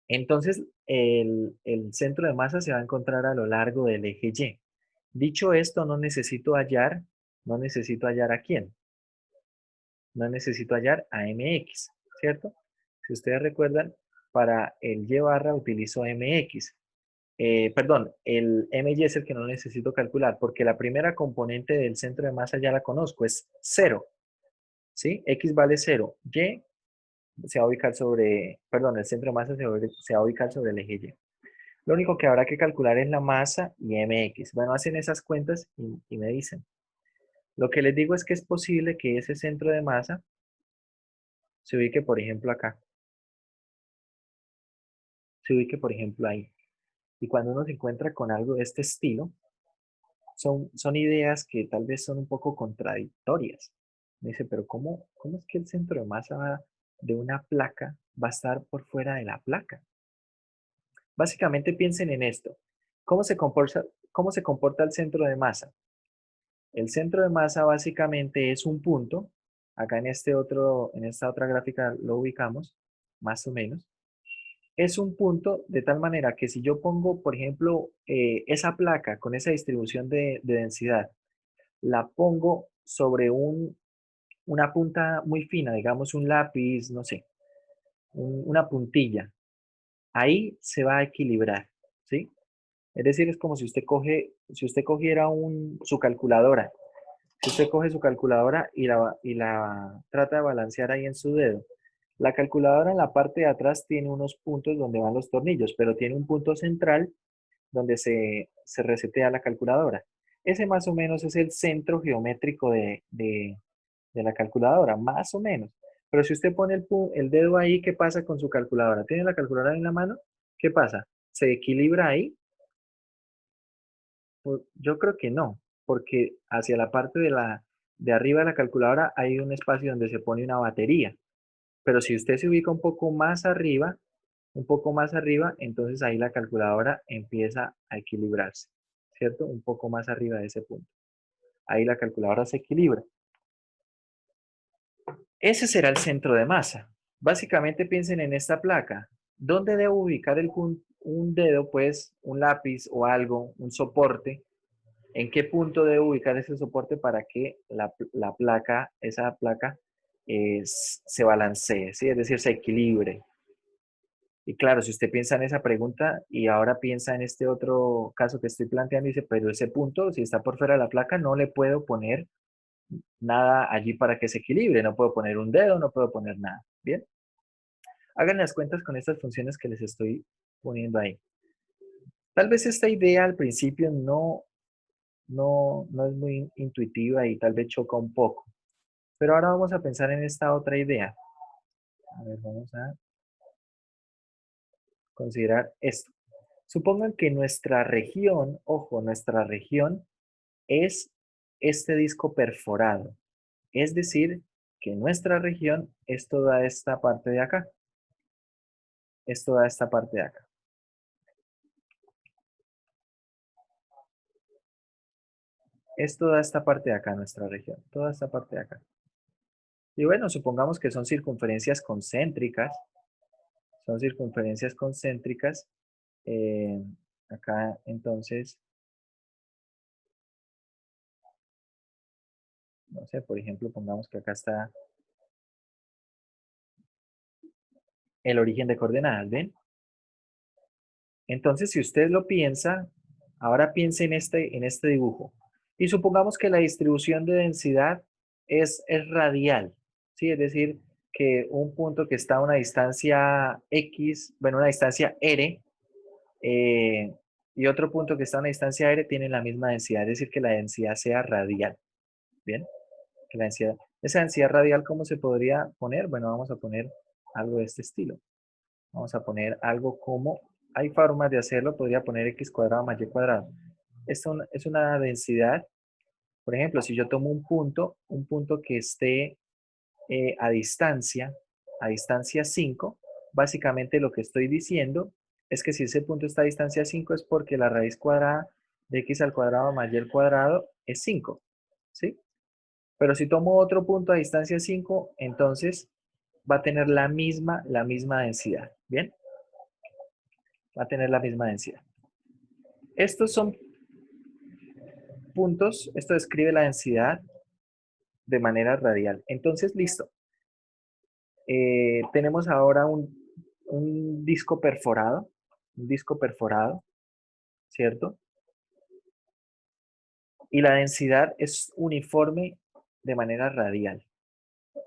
Entonces, el centro de masa se va a encontrar a lo largo del eje Y. Dicho esto, no necesito hallar a quién. No necesito hallar a mx, ¿cierto? Si ustedes recuerdan, para el y barra utilizo mx. Perdón, el my es el que no necesito calcular, porque la primera componente del centro de masa ya la conozco, es 0. ¿Sí? X vale 0. Y se va a ubicar sobre, perdón, el centro de masa se va a ubicar sobre el eje Y. Lo único que habrá que calcular es la masa y mx. Bueno, hacen esas cuentas y me dicen. Lo que les digo es que es posible que ese centro de masa se ubique, por ejemplo, acá. Se ubique, por ejemplo, ahí. Y cuando uno se encuentra con algo de este estilo, son ideas que tal vez son un poco contradictorias. Me dice, pero ¿cómo es que el centro de masa de una placa va a estar por fuera de la placa? Básicamente piensen en esto. ¿Cómo se comporta el centro de masa? El centro de masa básicamente es un punto. Acá en esta otra gráfica lo ubicamos, más o menos. Es un punto de tal manera que si yo pongo, por ejemplo, esa placa con esa distribución de densidad, la pongo sobre una punta muy fina, digamos un lápiz, no sé, una puntilla, ahí se va a equilibrar, ¿sí? Es decir, es como si usted cogiera su calculadora. Si usted coge su calculadora y la trata de balancear ahí en su dedo, la calculadora en la parte de atrás tiene unos puntos donde van los tornillos, pero tiene un punto central donde se resetea la calculadora. Ese más o menos es el centro geométrico de la calculadora, más o menos. Pero si usted pone el dedo ahí, ¿qué pasa con su calculadora? ¿Tiene la calculadora en la mano? ¿Qué pasa? ¿Se equilibra ahí? Pues, yo creo que no, porque hacia la parte de arriba de la calculadora hay un espacio donde se pone una batería. Pero si usted se ubica un poco más arriba, entonces ahí la calculadora empieza a equilibrarse, ¿cierto? Un poco más arriba de ese punto. Ahí la calculadora se equilibra. Ese será el centro de masa. Básicamente piensen en esta placa. ¿Dónde debo ubicar un dedo, pues, un lápiz o algo, un soporte? ¿En qué punto debo ubicar ese soporte para que esa placa se balancee, ¿sí? Es decir, se equilibre? Y claro, si usted piensa en esa pregunta y ahora piensa en este otro caso que estoy planteando, dice, pero ese punto, si está por fuera de la placa, no le puedo poner nada allí para que se equilibre. No puedo poner un dedo, no puedo poner nada. Bien, hagan las cuentas con estas funciones que les estoy poniendo ahí. Tal vez esta idea al principio no es muy intuitiva y tal vez choca un poco. Pero ahora vamos a pensar en esta otra idea. A ver, vamos a considerar esto. Supongan que nuestra región, ojo, nuestra región es este disco perforado. Es decir, que nuestra región es toda esta parte de acá. Es toda esta parte de acá. Es toda esta parte de acá, nuestra región. Toda esta parte de acá. Y bueno, supongamos que son circunferencias concéntricas. Son circunferencias concéntricas. Acá, entonces, no sé, por ejemplo, pongamos que acá está el origen de coordenadas, ¿ven? Entonces, si usted lo piensa, ahora piense en este dibujo. Y supongamos que la distribución de densidad es radial, ¿sí? Es decir, que un punto que está a una distancia X, bueno, una distancia R, y otro punto que está a una distancia R tienen la misma densidad, es decir, que la densidad sea radial, ¿bien? Que la densidad, esa densidad radial, ¿cómo se podría poner? Bueno, vamos a poner algo de este estilo. Vamos a poner algo como, hay formas de hacerlo, podría poner x cuadrado más y cuadrado. Esto es una densidad, por ejemplo, si yo tomo un punto que esté a distancia 5, básicamente lo que estoy diciendo es que si ese punto está a distancia 5 es porque la raíz cuadrada de x al cuadrado más y al cuadrado es 5, ¿sí? Pero si tomo otro punto a distancia 5, entonces va a tener la misma densidad, ¿bien? Va a tener la misma densidad. Estos son puntos, esto describe la densidad de manera radial. Entonces, listo. Tenemos ahora un disco perforado, ¿cierto? Y la densidad es uniforme de manera radial.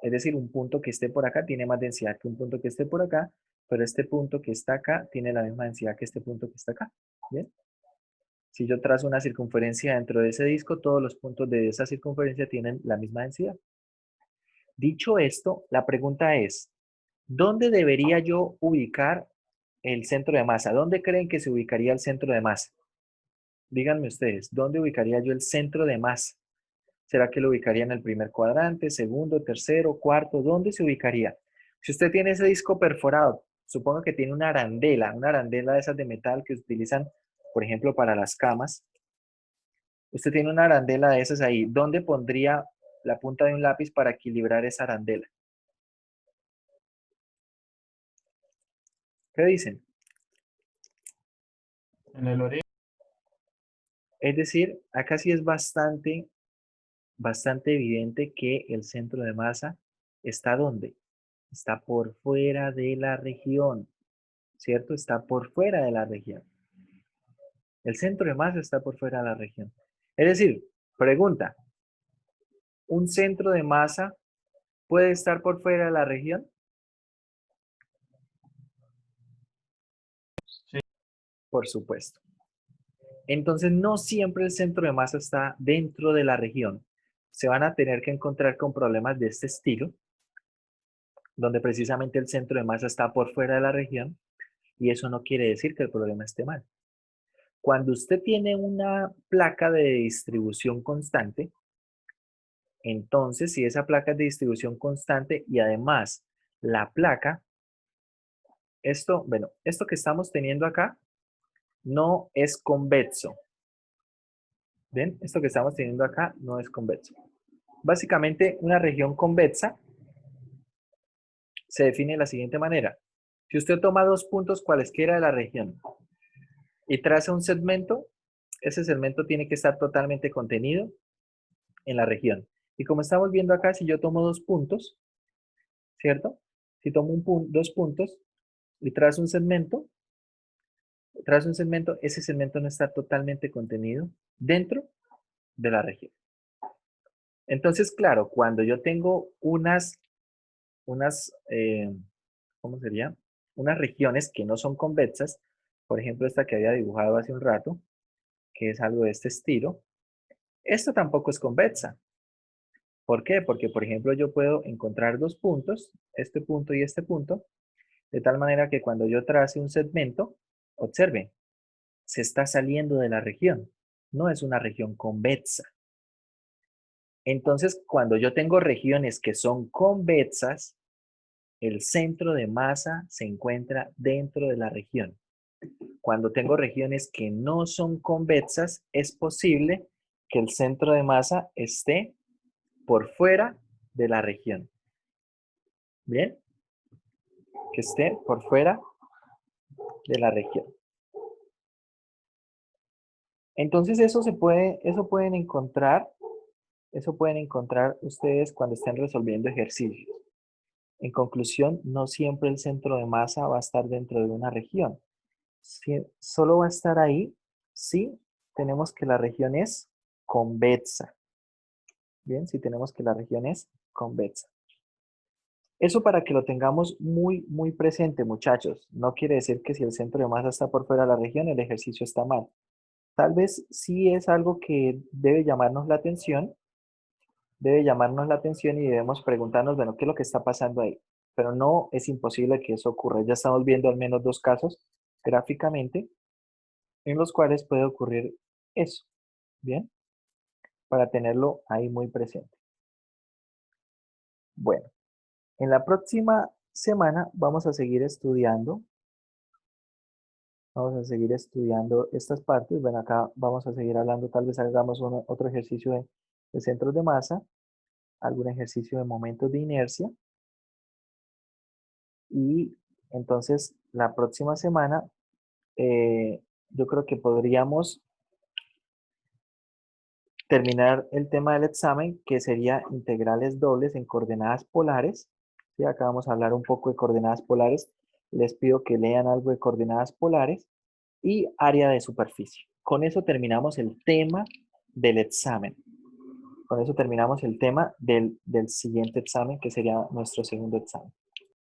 Es decir, un punto que esté por acá tiene más densidad que un punto que esté por acá, pero este punto que está acá tiene la misma densidad que este punto que está acá. ¿Bien? Si yo trazo una circunferencia dentro de ese disco, todos los puntos de esa circunferencia tienen la misma densidad. Dicho esto, la pregunta es, ¿dónde debería yo ubicar el centro de masa? ¿Dónde creen que se ubicaría el centro de masa? Díganme ustedes, ¿dónde ubicaría yo el centro de masa? ¿Será que lo ubicaría en el primer cuadrante, segundo, tercero, cuarto? ¿Dónde se ubicaría? Si usted tiene ese disco perforado, supongo que tiene una arandela de esas de metal que utilizan, por ejemplo, para las camas. Usted tiene una arandela de esas ahí. ¿Dónde pondría la punta de un lápiz para equilibrar esa arandela? ¿Qué dicen? En el origen. Es decir, acá sí es bastante evidente que el centro de masa está ¿dónde? Está por fuera de la región, ¿cierto? Está por fuera de la región. El centro de masa está por fuera de la región. Es decir, pregunta, ¿un centro de masa puede estar por fuera de la región? Sí. Por supuesto. Entonces, no siempre el centro de masa está dentro de la región. Se van a tener que encontrar con problemas de este estilo, donde precisamente el centro de masa está por fuera de la región, y eso no quiere decir que el problema esté mal. Cuando usted tiene una placa de distribución constante, entonces si esa placa es de distribución constante y además la placa, esto que estamos teniendo acá no es convexo. ¿Ven? Esto que estamos teniendo acá no es convexo. Básicamente, una región convexa se define de la siguiente manera. Si usted toma dos puntos cualesquiera de la región y traza un segmento, ese segmento tiene que estar totalmente contenido en la región. Y como estamos viendo acá, si yo tomo dos puntos, ¿cierto? Si tomo dos puntos y trazo un segmento, ese segmento no está totalmente contenido dentro de la región. Entonces, claro, cuando yo tengo ¿cómo sería? Unas regiones que no son convexas, por ejemplo, esta que había dibujado hace un rato, que es algo de este estilo, esto tampoco es convexa. ¿Por qué? Porque, por ejemplo, yo puedo encontrar dos puntos, este punto y este punto, de tal manera que cuando yo trace un segmento, observe, se está saliendo de la región, no es una región convexa. Entonces, cuando yo tengo regiones que son convexas, el centro de masa se encuentra dentro de la región. Cuando tengo regiones que no son convexas, es posible que el centro de masa esté por fuera de la región. Bien. Que esté por fuera de la región. Entonces eso pueden encontrar ustedes cuando estén resolviendo ejercicios. En conclusión, no siempre el centro de masa va a estar dentro de una región. Solo va a estar ahí si tenemos que la región es convexa. Bien, si tenemos que la región es convexa. Eso para que lo tengamos muy, muy presente, muchachos. No quiere decir que si el centro de masa está por fuera de la región, el ejercicio está mal. Tal vez sí es algo que debe llamarnos la atención y debemos preguntarnos, bueno, ¿qué es lo que está pasando ahí? Pero no es imposible que eso ocurra. Ya estamos viendo al menos 2 casos gráficamente en los cuales puede ocurrir eso. Bien, para tenerlo ahí muy presente. Bueno, en la próxima semana vamos a seguir estudiando. Vamos a seguir estudiando estas partes. Bueno, acá vamos a seguir hablando, tal vez hagamos otro ejercicio de centros de masa, algún ejercicio de momentos de inercia. Y entonces la próxima semana yo creo que podríamos terminar el tema del examen, que sería integrales dobles en coordenadas polares. ¿Sí? Acá vamos a hablar un poco de coordenadas polares. Les pido que lean algo de coordenadas polares y área de superficie. Con eso terminamos el tema del examen. Con eso terminamos el tema del siguiente examen, que sería nuestro segundo examen.